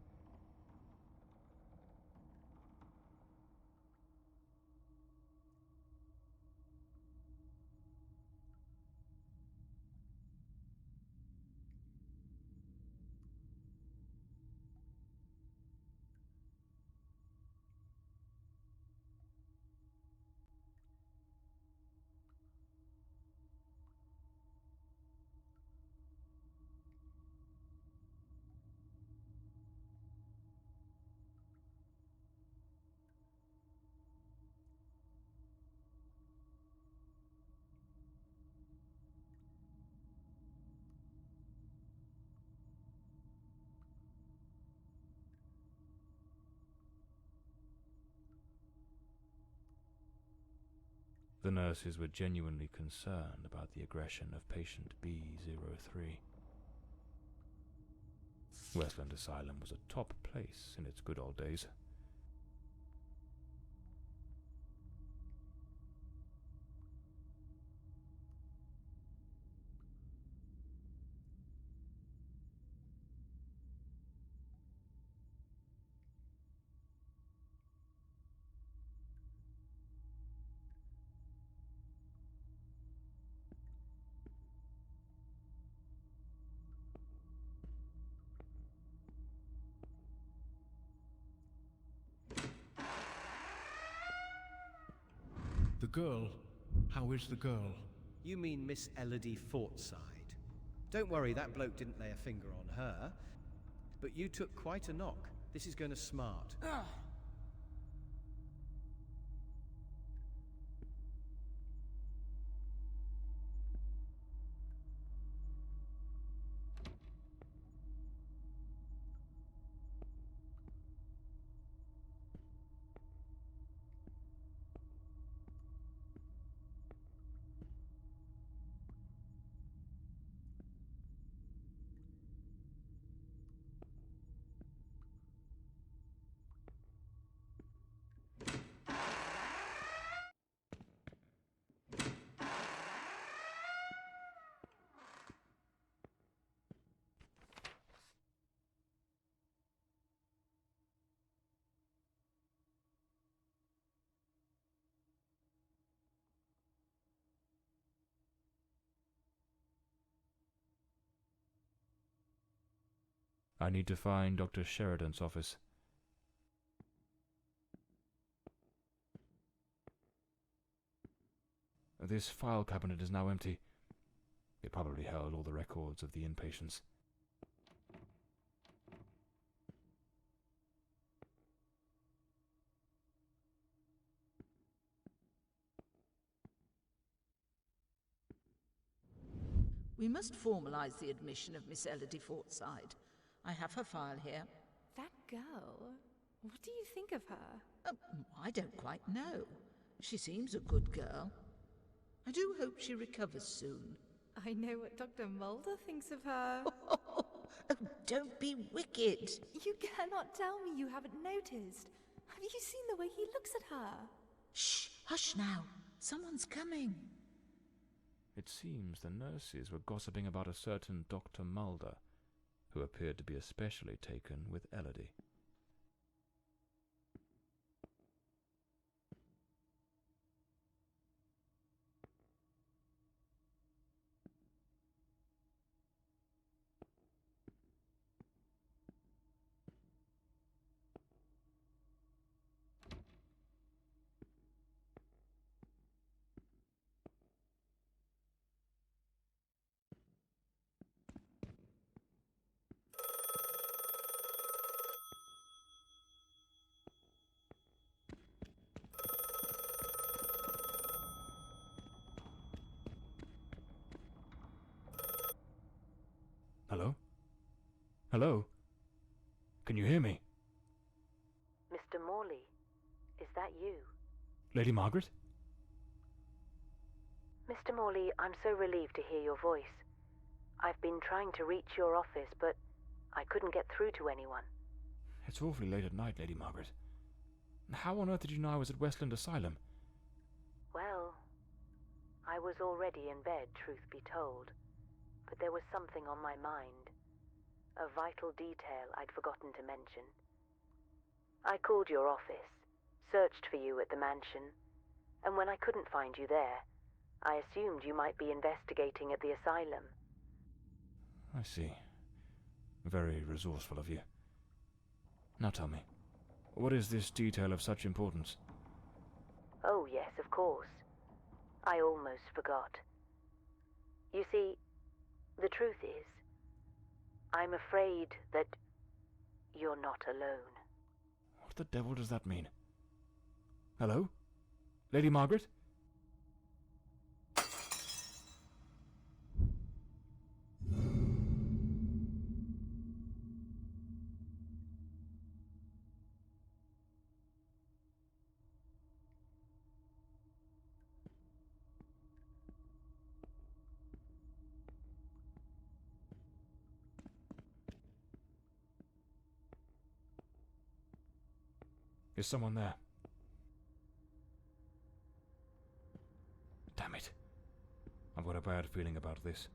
The nurses were genuinely concerned about the aggression of patient B03. Westland Asylum was a top place in its good old days. The girl? How is the girl? You mean Miss Elodie Fordside? Don't worry, that bloke didn't lay a finger on her. But you took quite a knock. This is going to smart. I need to find Dr. Sheridan's office. This file cabinet is now empty. It probably held all the records of the inpatients. We must formalise the admission of Miss Elodie Fordside. I have her file here. That girl? What do you think of her? I don't quite know. She seems a good girl. I do hope she recovers soon. I know what Dr. Mulder thinks of her. Oh, don't be wicked. You cannot tell me you haven't noticed. Have you seen the way he looks at her? Shh, hush now. Someone's coming. It seems the nurses were gossiping about a certain Dr. Mulder, who appeared to be especially taken with Elodie. Hello? Hello? Can you hear me? Mr. Morley, is that you? Lady Margaret? Mr. Morley, I'm so relieved to hear your voice. I've been trying to reach your office, but I couldn't get through to anyone. It's awfully late at night, Lady Margaret. How on earth did you know I was at Westland Asylum? Well, I was already in bed, truth be told. But there was something on my mind. A vital detail I'd forgotten to mention. I called your office, searched for you at the mansion, and when I couldn't find you there, I assumed you might be investigating at the asylum. I see. Very resourceful of you. Now tell me, what is this detail of such importance? Oh yes, of course. I almost forgot. You see, the truth is, I'm afraid that you're not alone. What the devil does that mean? Hello? Lady Margaret? Is someone there? Damn it. I've got a bad feeling about this.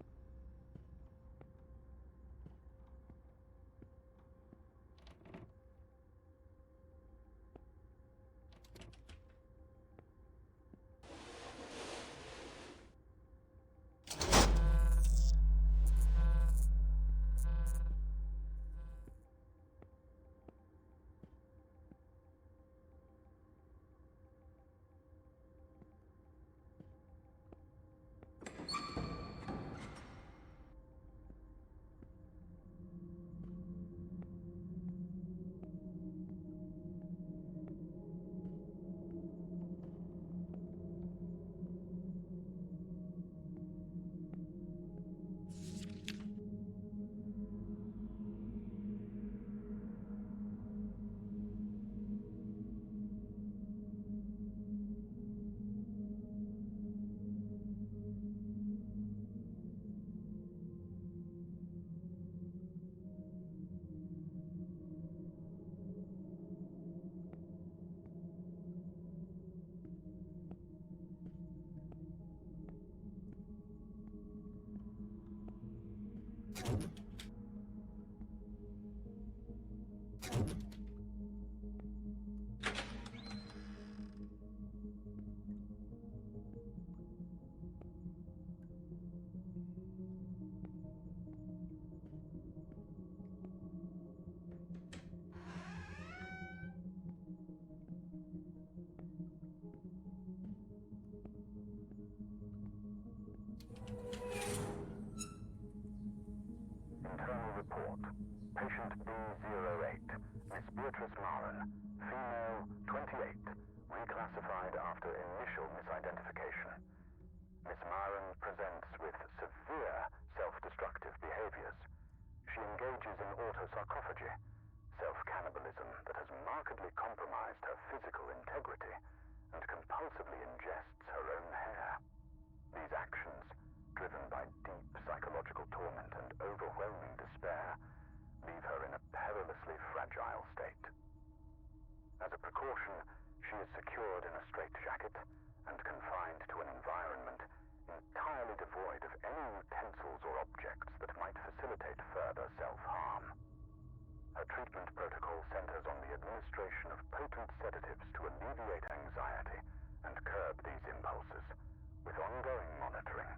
Beatrice Maren, female, 28, reclassified after initial misidentification. Miss Maren presents with severe self-destructive behaviors. She engages in autosarcophagy, self-cannibalism that has markedly compromised her physical integrity, and compulsively ingests her own hair. These actions, driven by deep psychological torment and overwhelming despair, leave her in a perilously fragile state. As a precaution, she is secured in a straitjacket and confined to an environment entirely devoid of any utensils or objects that might facilitate further self-harm. Her treatment protocol centers on the administration of potent sedatives to alleviate anxiety and curb these impulses, with ongoing monitoring.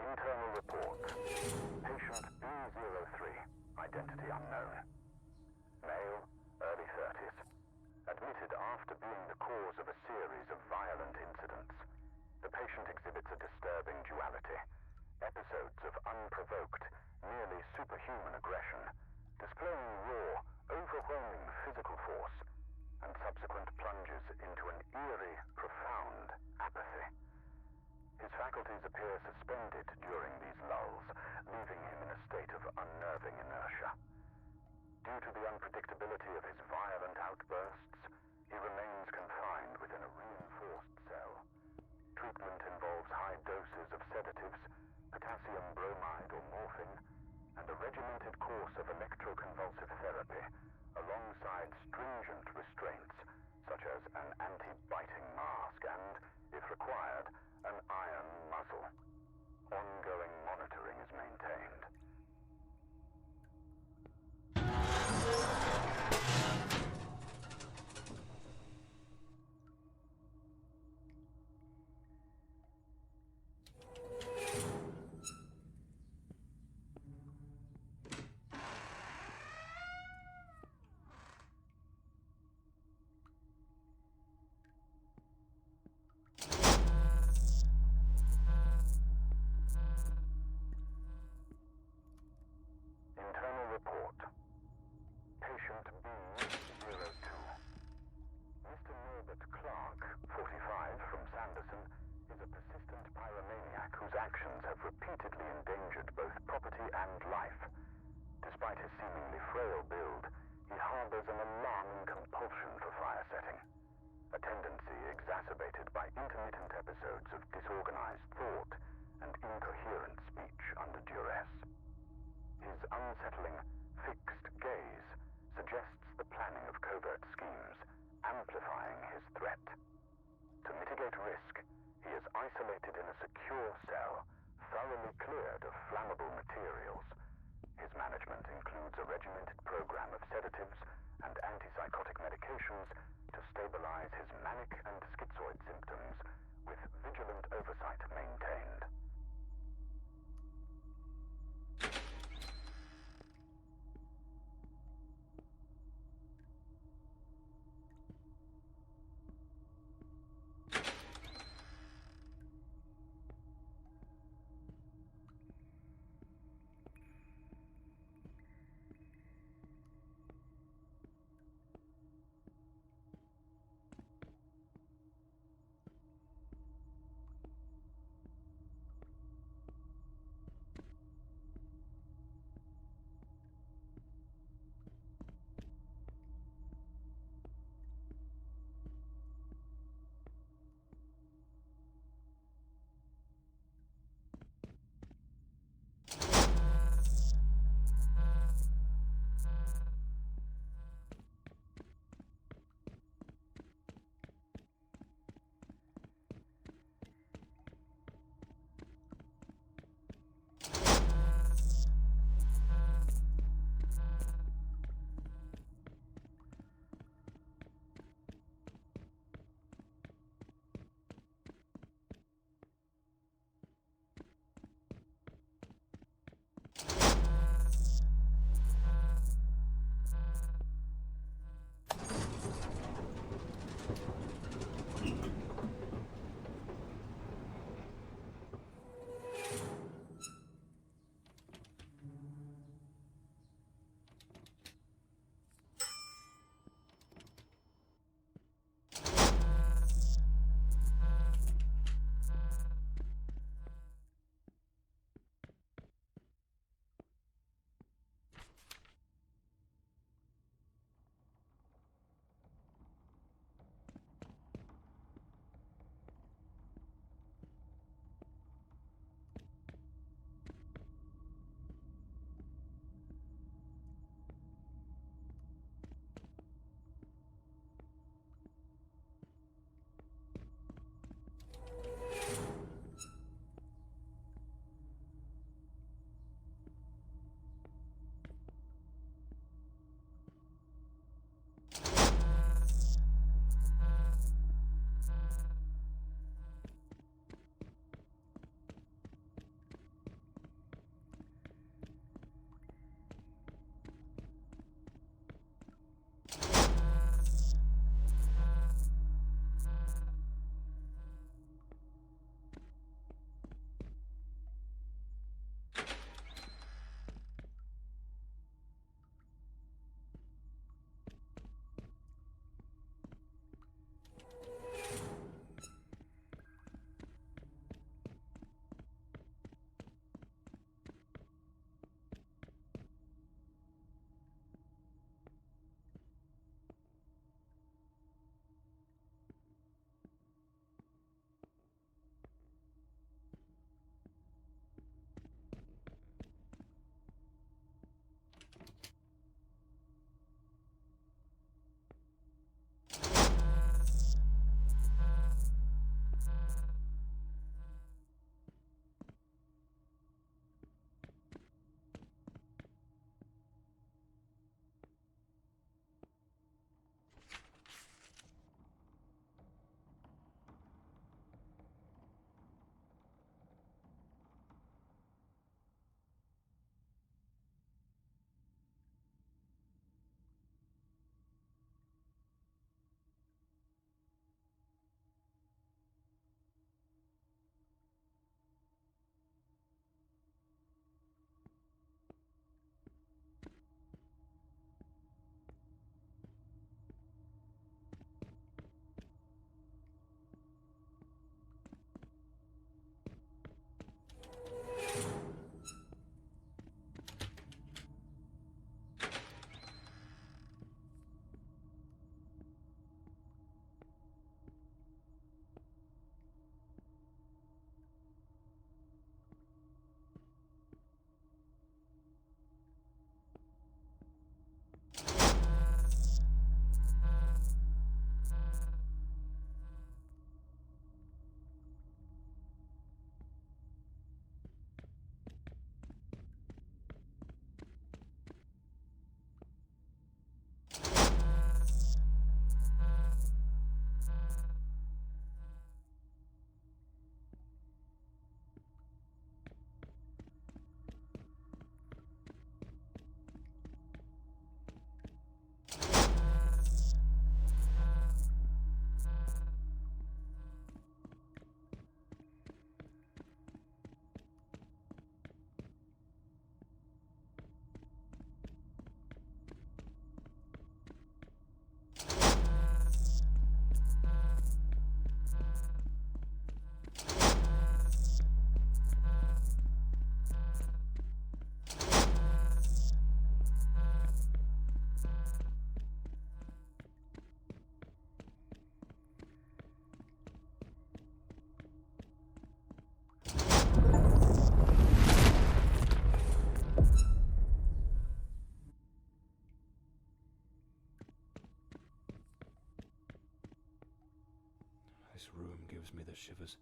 Internal report. Patient B03, identity unknown. Male, early 30s. Admitted after being the cause of a series of violent incidents. The patient exhibits a disturbing duality. Episodes of unprovoked, nearly superhuman aggression, displaying raw, overwhelming physical force, and subsequent plunges into an eerie, profound apathy. His faculties appear suspended during these lulls, leaving him in a state of unnerving inertia. Due to the unpredictability of his violent outbursts, he remains confined within a reinforced cell. Treatment involves high doses of sedatives, potassium bromide or morphine, and a regimented course of electroconvulsive therapy, alongside stringent restraints, such as an anti-biting mask and, if required, an iron muzzle. Ongoing monitoring is maintained. repeatedly endangered both property and life. Despite his seemingly frail build, he harbors an alarming compulsion for fire setting, a tendency exacerbated by intermittent episodes of disorganized thought and incoherent speech under duress. His unsettling, fixed gaze suggests the planning of covert schemes, amplifying his threat. To mitigate risk, he is isolated in a secure cell, thoroughly cleared of flammable materials. His management includes a regimented program of sedatives and antipsychotic medications to stabilize his manic and schizoid symptoms, with vigilant oversight maintained. gives me the shivers.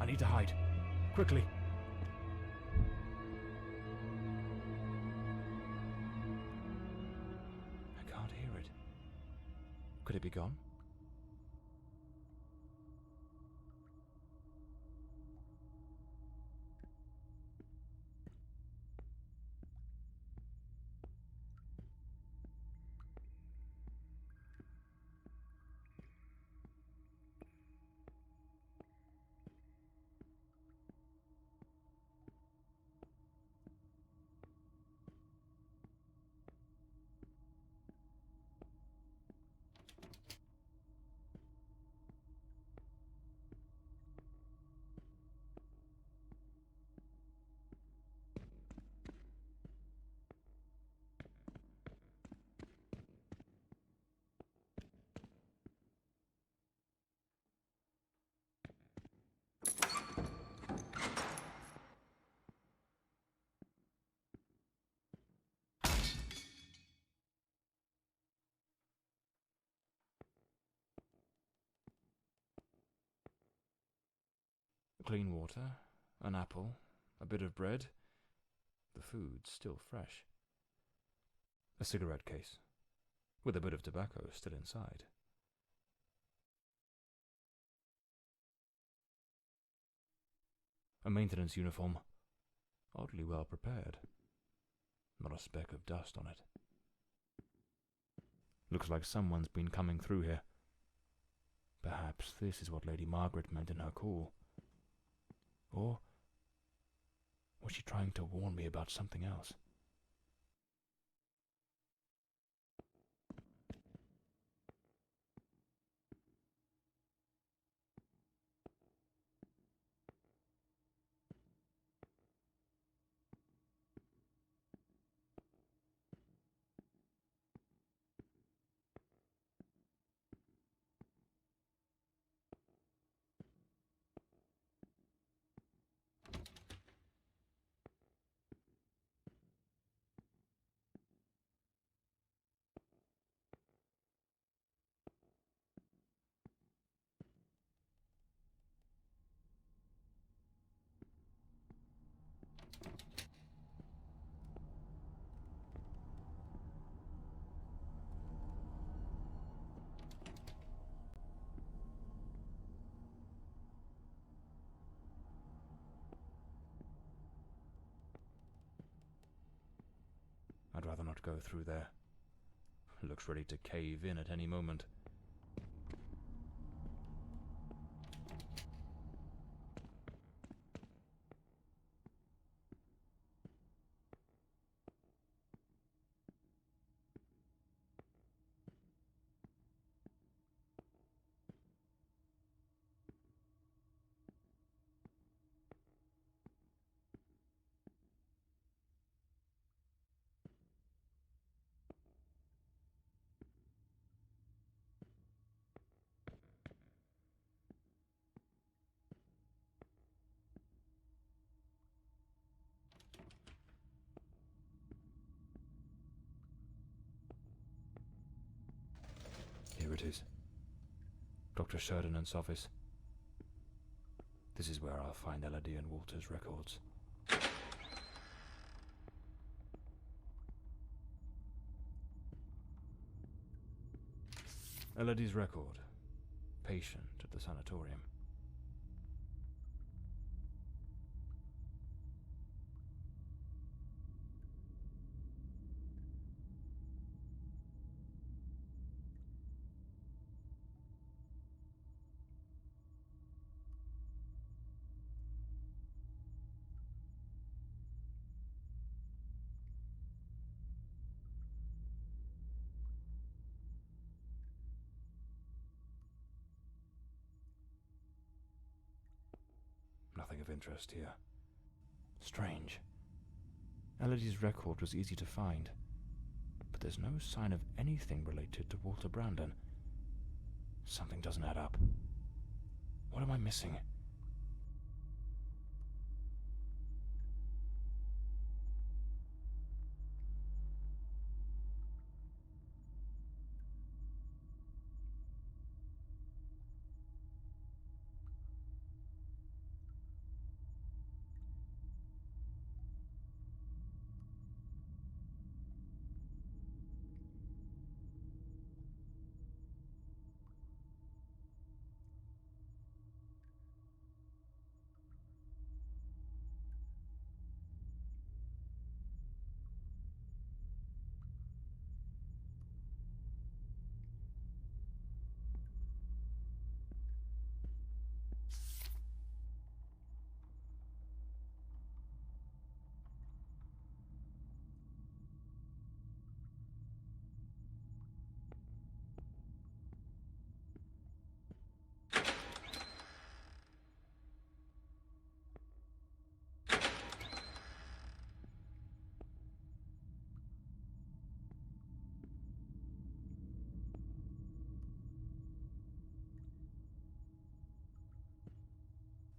I need to hide. Quickly. I can't hear it. Could it be gone? Clean water, an apple, a bit of bread. The food's still fresh. A cigarette case, with a bit of tobacco still inside. A maintenance uniform, oddly well prepared. Not a speck of dust on it. Looks like someone's been coming through here. Perhaps this is what Lady Margaret meant in her call. Or was she trying to warn me about something else? I'd rather not go through there. Looks ready to cave in at any moment. Dr. Sheridan's office. This is where I'll find Elodie and Walter's records. Elodie's record. Patient at the sanatorium. Nothing of interest here. Strange. Elodie's record was easy to find, but there's no sign of anything related to Walter Brandon. Something doesn't add up. What am I missing?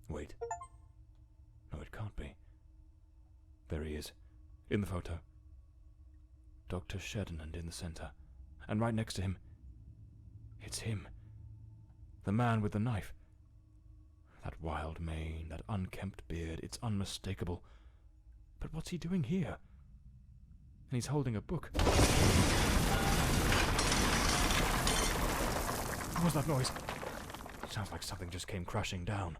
Wait. No, it can't be. There he is, in the photo. Dr. Sheridan in the center, and right next to him, it's him. The man with the knife. That wild mane, that unkempt beard, it's unmistakable. But what's he doing here? And he's holding a book. What was that noise? Sounds like something just came crashing down.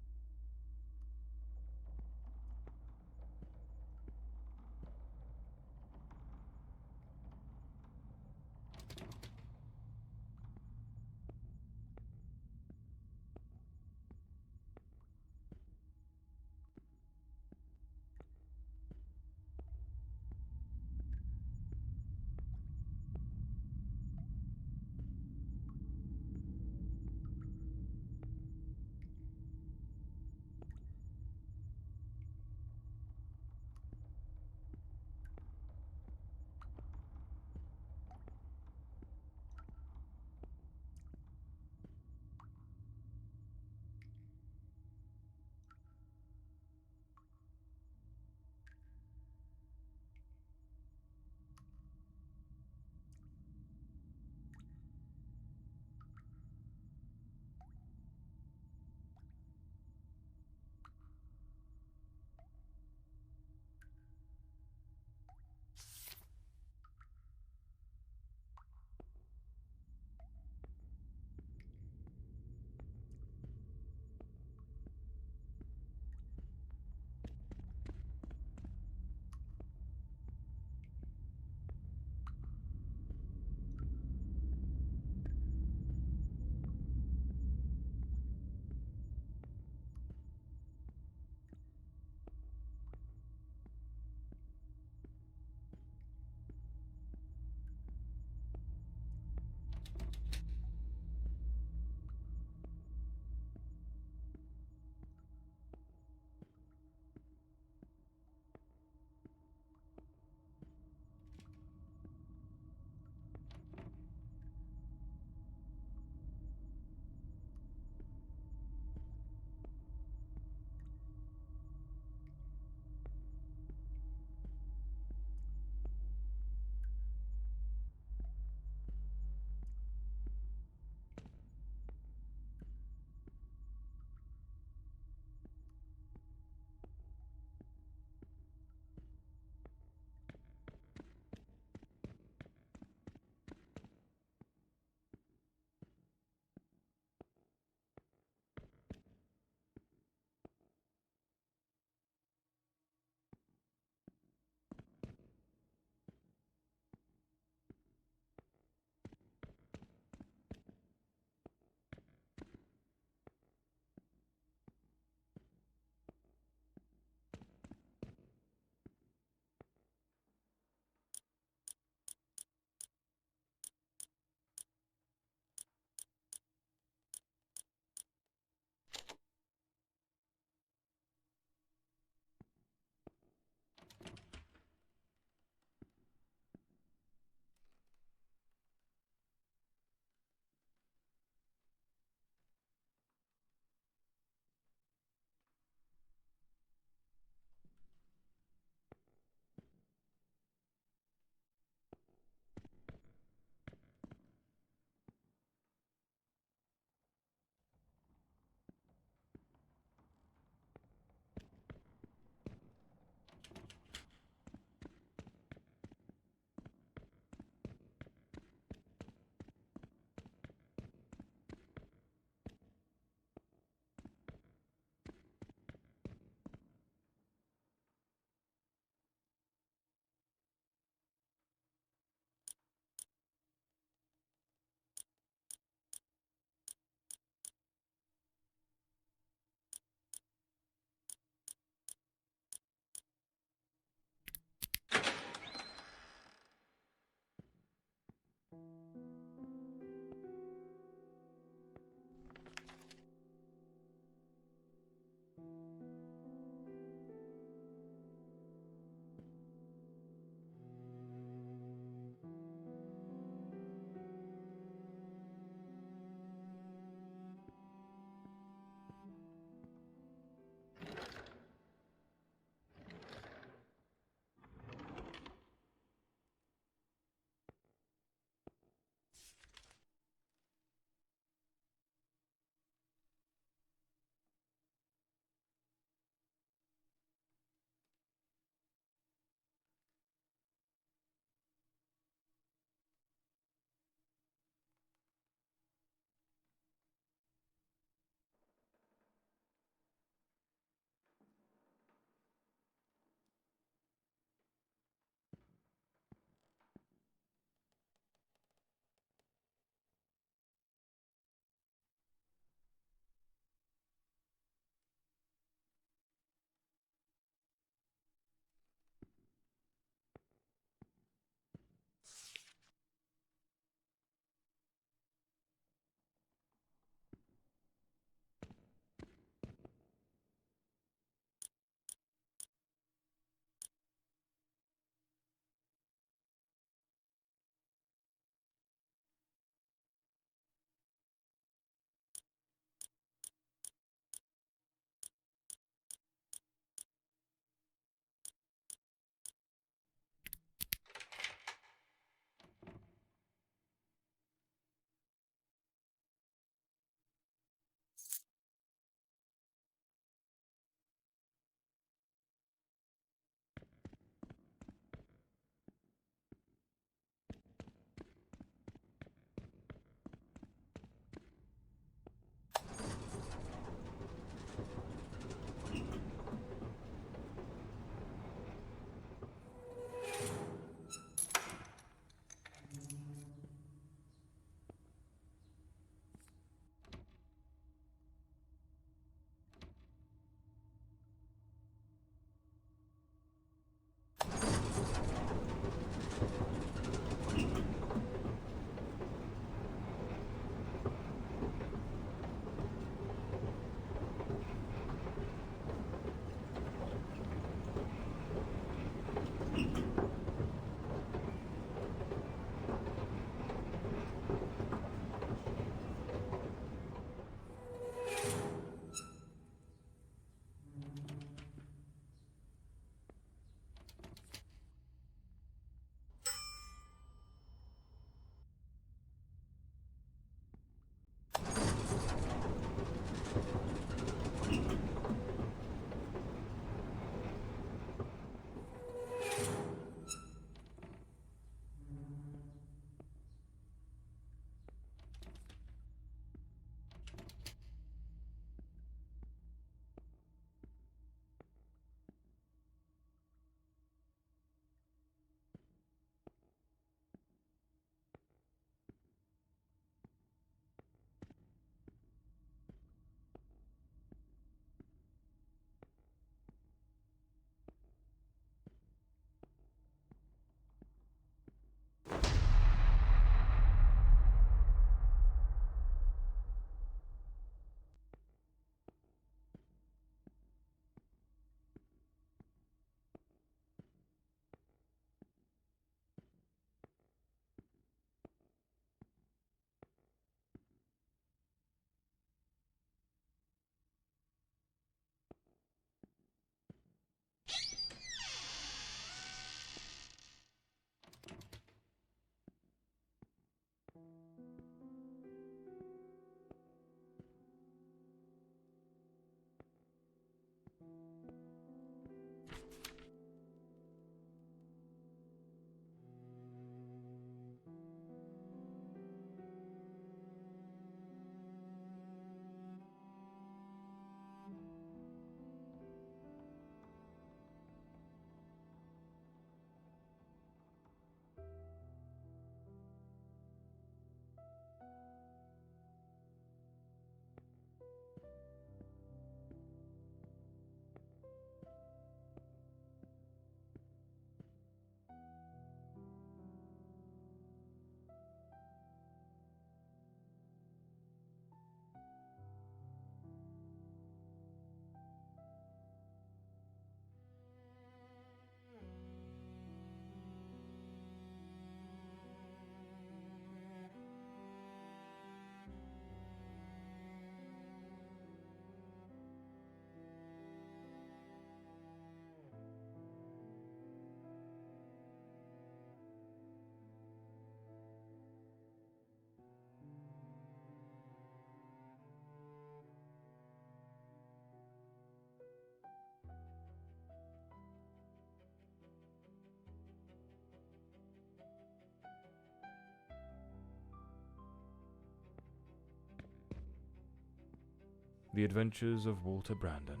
The adventures of Walter Brandon,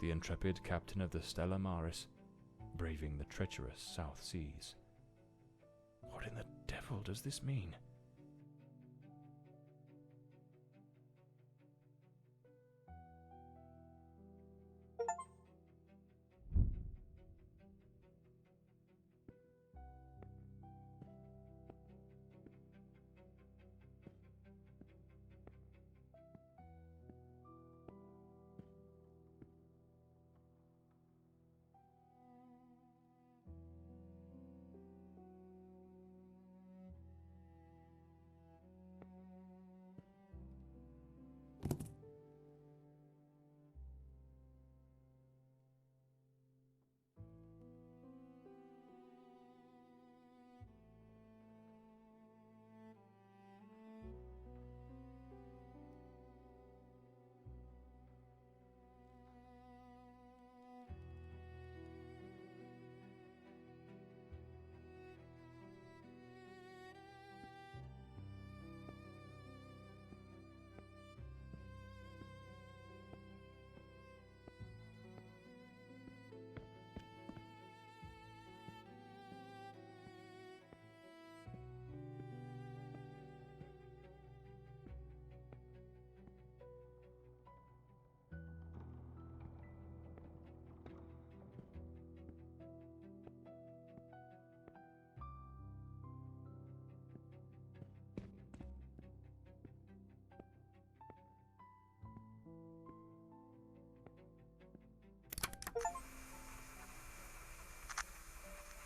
the intrepid captain of the Stella Maris, braving the treacherous South Seas. What in the devil does this mean?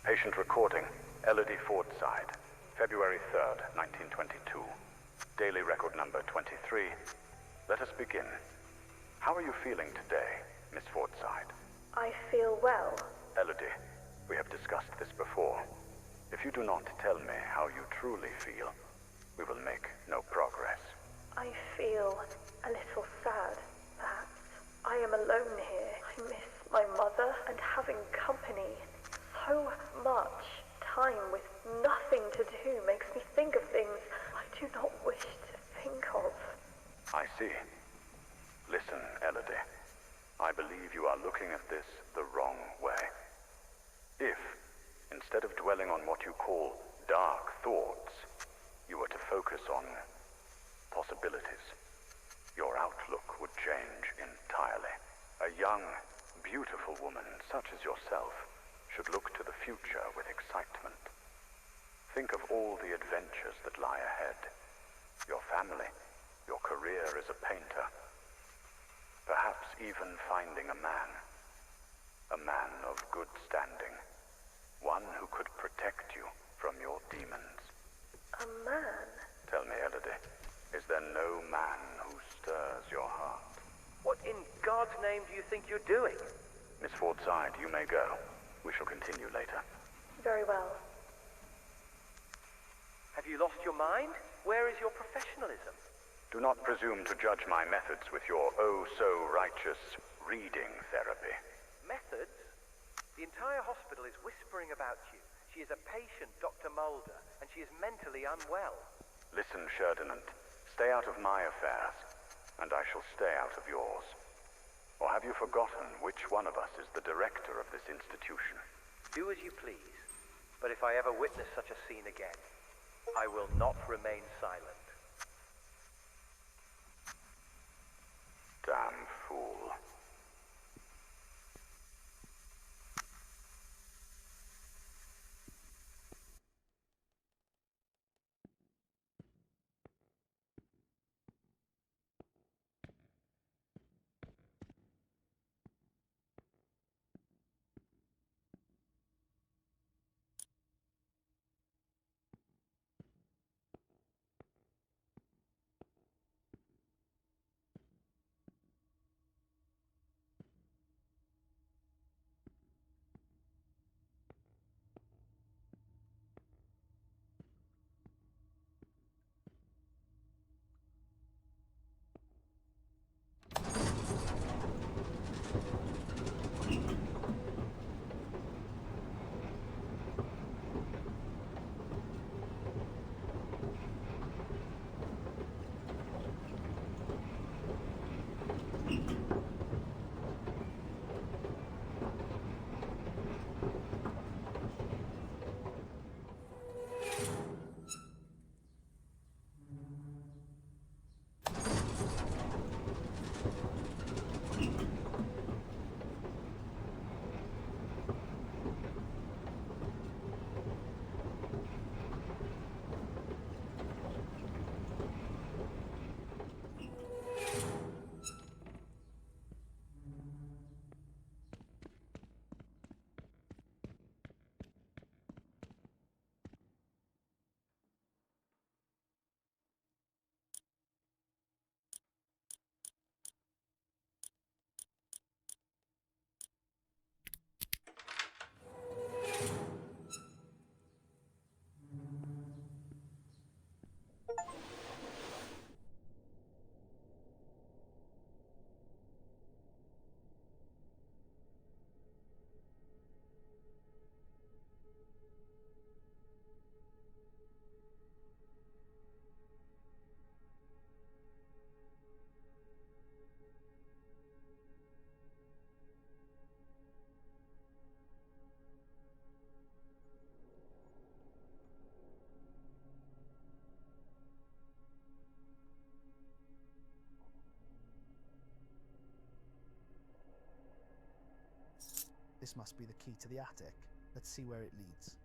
Patient recording, Elodie Fordside, February 3rd, 1922. Daily record number 23. Let us begin. How are you feeling today, Miss Fordside? I feel well. Elodie, we have discussed this before. If you do not tell me how you truly feel, we will make no progress. I feel a little sad, perhaps. I am alone here. I miss my mother and having company. So much time with nothing to do makes me think of things I do not wish to think of. I see. Listen, Elodie. I believe you are looking at this the wrong way. If, instead of dwelling on what you call dark thoughts, you were to focus on possibilities, your outlook would change entirely. A young, beautiful woman such as yourself should look to the future with excitement. Think of all the adventures that lie ahead. Your family, your career as a painter. Perhaps even finding a man. A man of good standing. One who could protect you from your demons. A man? Tell me, Elodie, is there no man who stirs your heart? What in God's name do you think you're doing? Miss Fordside, you may go. We shall continue later. Very well. Have you lost your mind? Where is your professionalism? Do not presume to judge my methods with your oh-so-righteous reading therapy. Methods? The entire hospital is whispering about you. She is a patient, Dr. Mulder, and she is mentally unwell. Listen, Sherdinant. Stay out of my affairs, and I shall stay out of yours. Or have you forgotten which one of us is the director of this institution? Do as you please. But if I ever witness such a scene again, I will not remain silent. Damn fool. This must be the key to the attic. Let's see where it leads.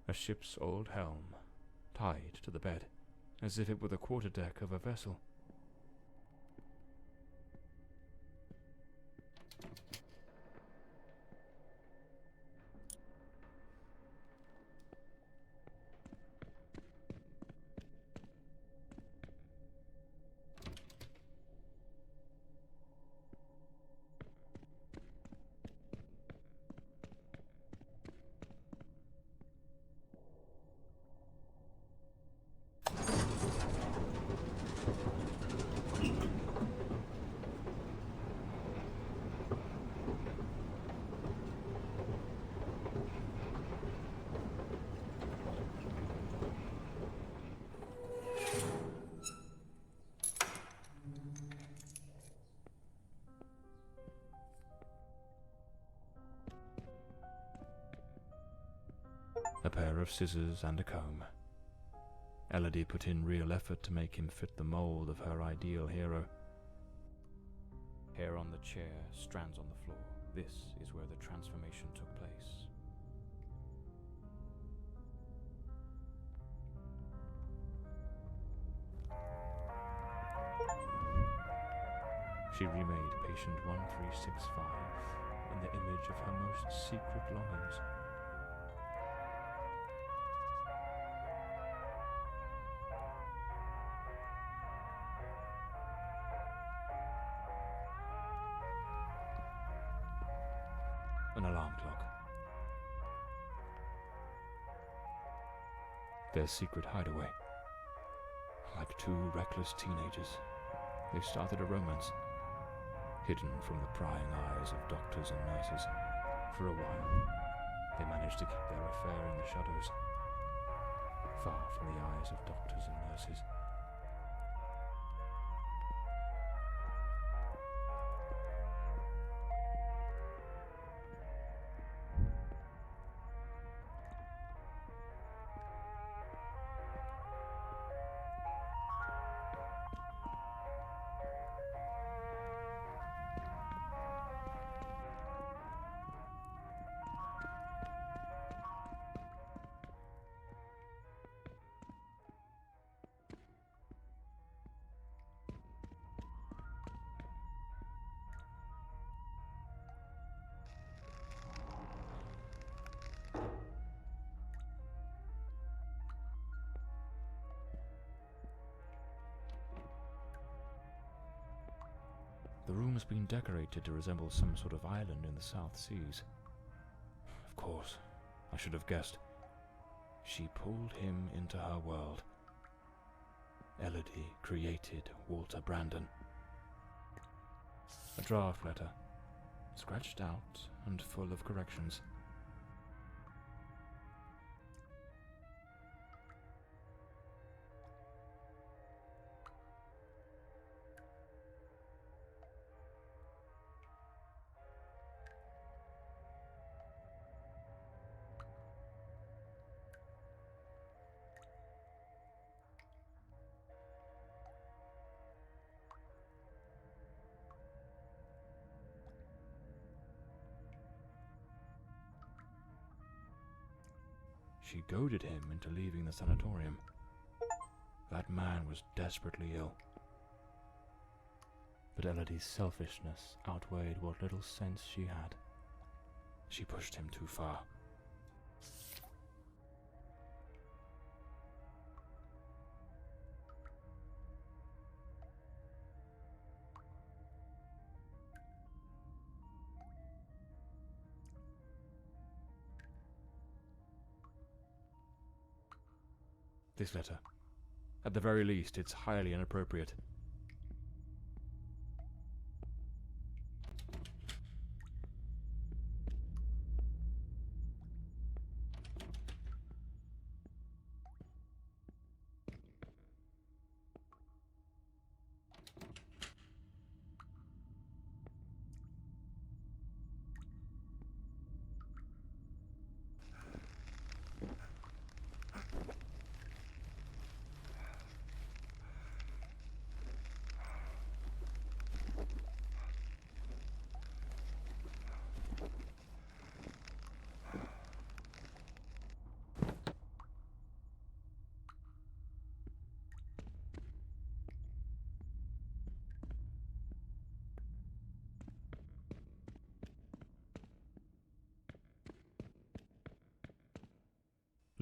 A ship's old helm, tied to the bed, as if it were the quarterdeck of a vessel. A pair of scissors and a comb. Elodie put in real effort to make him fit the mold of her ideal hero. Hair on the chair, strands on the floor. This is where the transformation took place. She remade patient 1365 in the image of her most secret longings. An alarm clock. Their secret hideaway. Like two reckless teenagers, they started a romance, hidden from the prying eyes of doctors and nurses. For a while, they managed to keep their affair in the shadows, far from the eyes of doctors and nurses. The room's been decorated to resemble some sort of island in the South Seas. Of course, I should have guessed. She pulled him into her world. Elodie created Walter Brandon. A draft letter, scratched out and full of corrections. She goaded him into leaving the sanatorium. That man was desperately ill. But Elodie's selfishness outweighed what little sense she had. She pushed him too far. This letter. At the very least, it's highly inappropriate.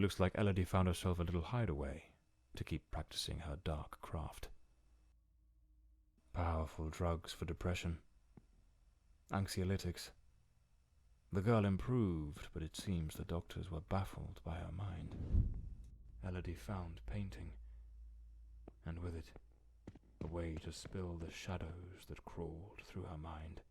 Looks like Elodie found herself a little hideaway to keep practicing her dark craft. Powerful drugs for depression. Anxiolytics. The girl improved, but it seems the doctors were baffled by her mind. Elodie found painting, and with it, a way to spill the shadows that crawled through her mind.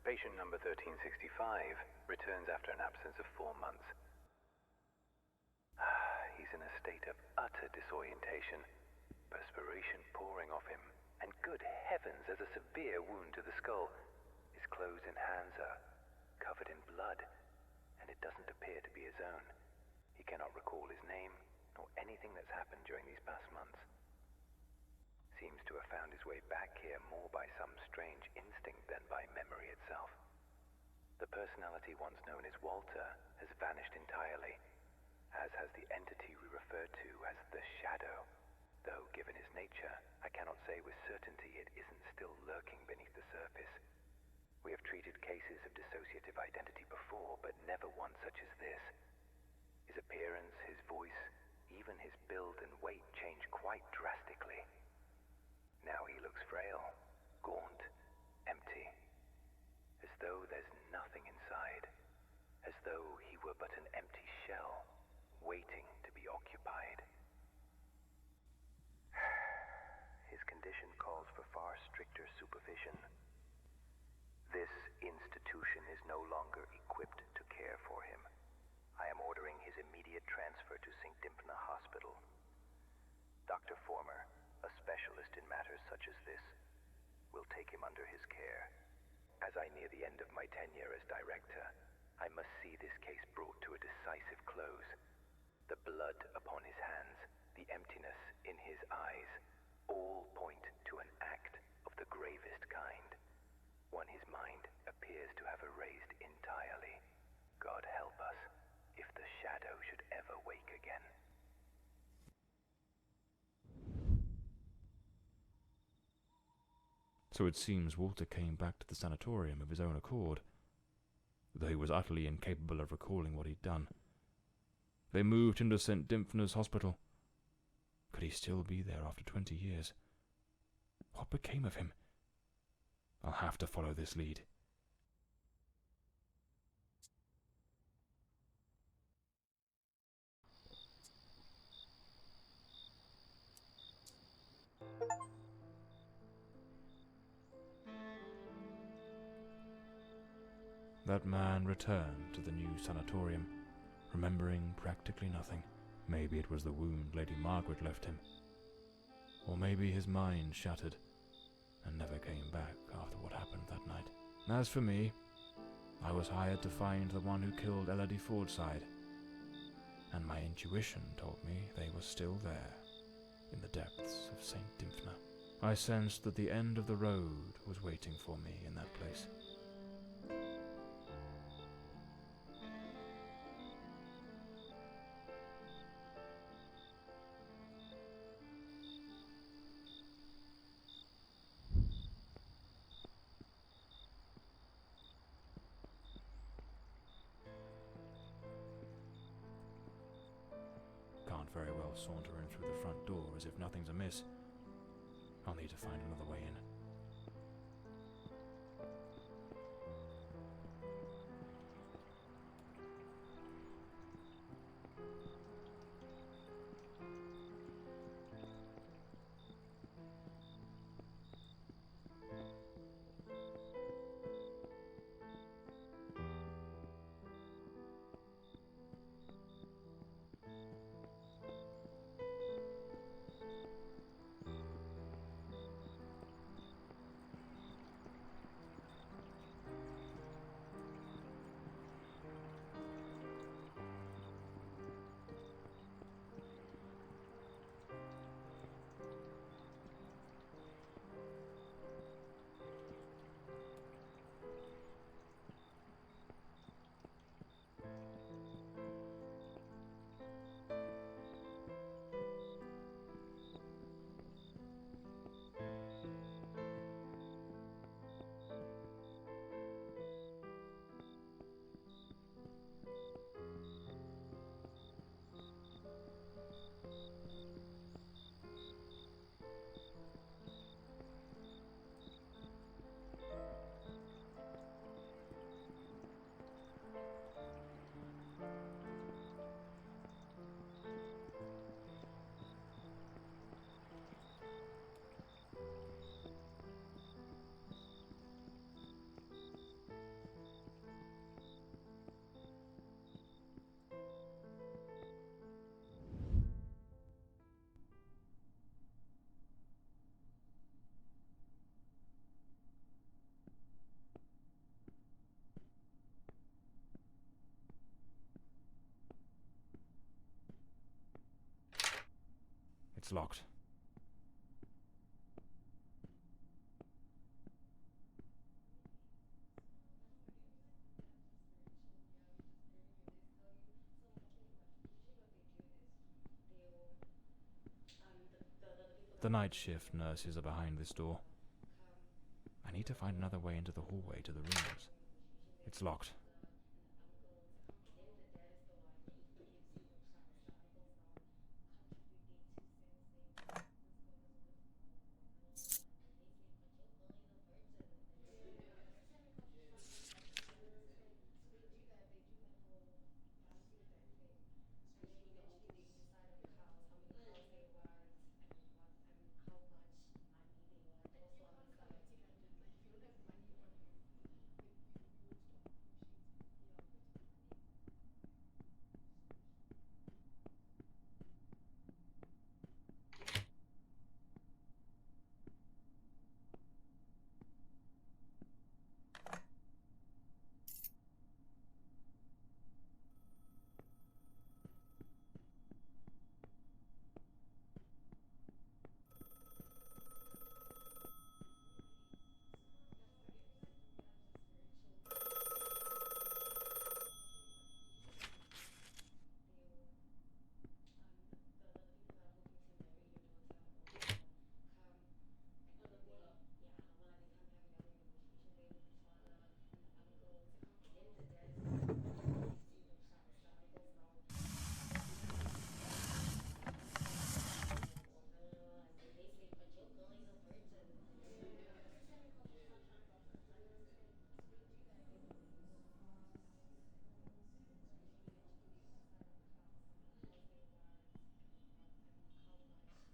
Patient number 1365 returns after an absence of 4 months. He's in a state of utter disorientation, perspiration pouring off him, and good heavens, there's a severe wound to the skull. His clothes and hands are covered in blood, and it doesn't appear to be his own. He cannot recall his name, nor anything that's happened during these past months. Seems to have found his way back here more by some strange instinct than by memory itself. The personality once known as Walter has vanished entirely, as has the entity we refer to as the Shadow, though given his nature, I cannot say with certainty it isn't still lurking beneath the surface. We have treated cases of dissociative identity before, but never one such as this. His appearance, his voice, even his build and weight change quite drastically. Now he looks frail, gaunt, empty, as though there's nothing inside, as though he were but an empty shell, waiting to be occupied. His condition calls for far stricter supervision. This institution is no longer equipped to care for him. I am ordering his immediate transfer to St. Dymphna Hospital. Dr. Former, a specialist in matters such as this, will take him under his care. As I near the end of my tenure as director, I must see this case brought to a decisive close. The blood upon his hands, the emptiness in his eyes, all point to an act of the gravest kind. One his mind appears to have erased entirely. God help us, if the Shadow should ever wake again. So it seems Walter came back to the sanatorium of his own accord, though he was utterly incapable of recalling what he'd done. They moved him to St. Dymphna's Hospital. Could he still be there after 20 years? What became of him? I'll have to follow this lead. That man returned to the new sanatorium, remembering practically nothing. Maybe it was the wound Lady Margaret left him. Or maybe his mind shattered and never came back after what happened that night. As for me, I was hired to find the one who killed Elodie Fordside, and my intuition told me they were still there, in the depths of St. Dymphna. I sensed that the end of the road was waiting for me in that place. very well saunter in through the front door as if nothing's amiss. I'll need to find another way in. It's locked. The night shift nurses are behind this door. I need to find another way into the hallway to the rooms. It's locked.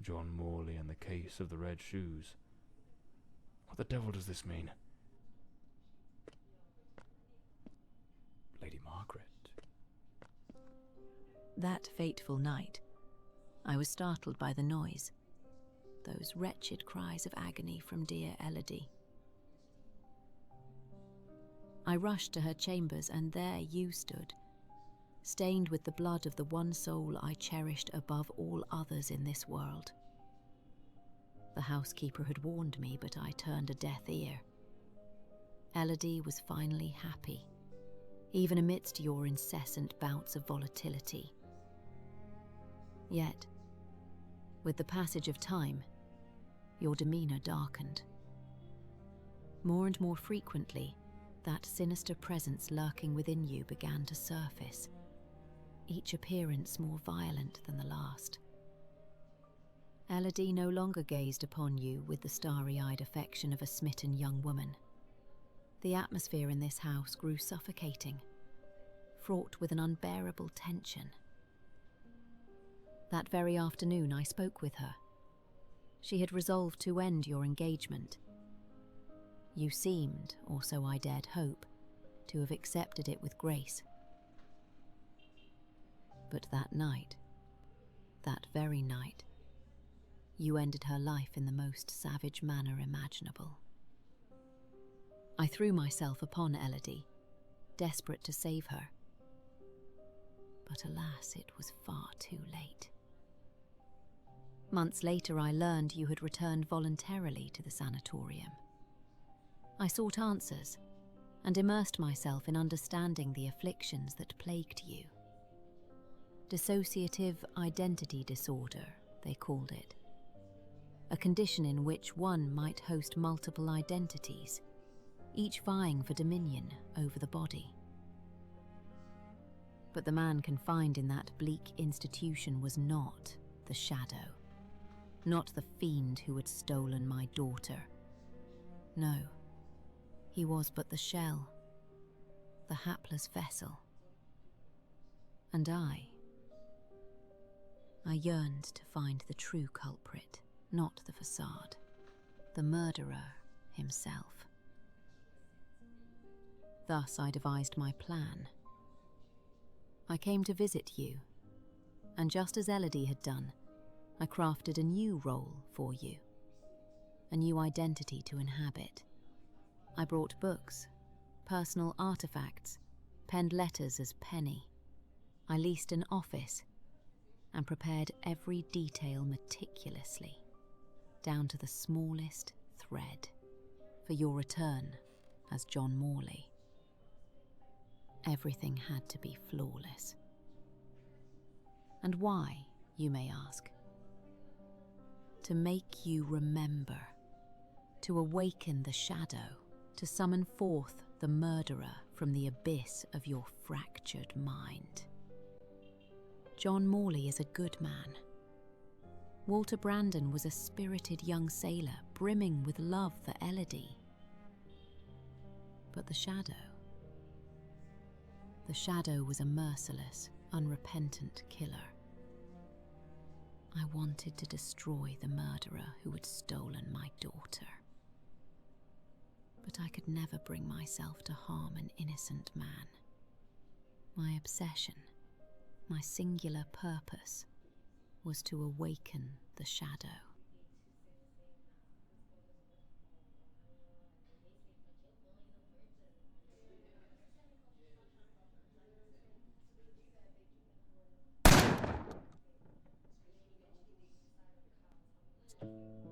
John Morley and the case of the red shoes. What the devil does this mean? Lady Margaret. That fateful night, I was startled by the noise. Those wretched cries of agony from dear Elodie. I rushed to her chambers, and there you stood, stained with the blood of the one soul I cherished above all others in this world. The housekeeper had warned me, but I turned a deaf ear. Elodie was finally happy, even amidst your incessant bouts of volatility. Yet, with the passage of time, your demeanour darkened. More and more frequently, that sinister presence lurking within you began to surface. each appearance more violent than the last. Elodie no longer gazed upon you with the starry-eyed affection of a smitten young woman. The atmosphere in this house grew suffocating, fraught with an unbearable tension. That very afternoon I spoke with her. She had resolved to end your engagement. You seemed, or so I dared hope, to have accepted it with grace. But that night, that very night, you ended her life in the most savage manner imaginable. I threw myself upon Elodie, desperate to save her. But alas, it was far too late. Months later, I learned you had returned voluntarily to the sanatorium. I sought answers and immersed myself in understanding the afflictions that plagued you. Dissociative identity disorder, they called it. A condition in which one might host multiple identities, each vying for dominion over the body. But the man confined in that bleak institution was not the shadow, not the fiend who had stolen my daughter. No, he was but the shell, the hapless vessel. And I yearned to find the true culprit, not the facade, the murderer himself. Thus I devised my plan. I came to visit you, and just as Elodie had done, I crafted a new role for you, a new identity to inhabit. I brought books, personal artifacts, penned letters as Penny. I leased an office and prepared every detail meticulously, down to the smallest thread, for your return as John Morley. Everything had to be flawless. And why, you may ask? To make you remember, to awaken the shadow, to summon forth the murderer from the abyss of your fractured mind. John Morley is a good man. Walter Brandon was a spirited young sailor, brimming with love for Elodie. But the shadow was a merciless, unrepentant killer. I wanted to destroy the murderer who had stolen my daughter. But I could never bring myself to harm an innocent man. My obsession, my singular purpose, was to awaken the shadow.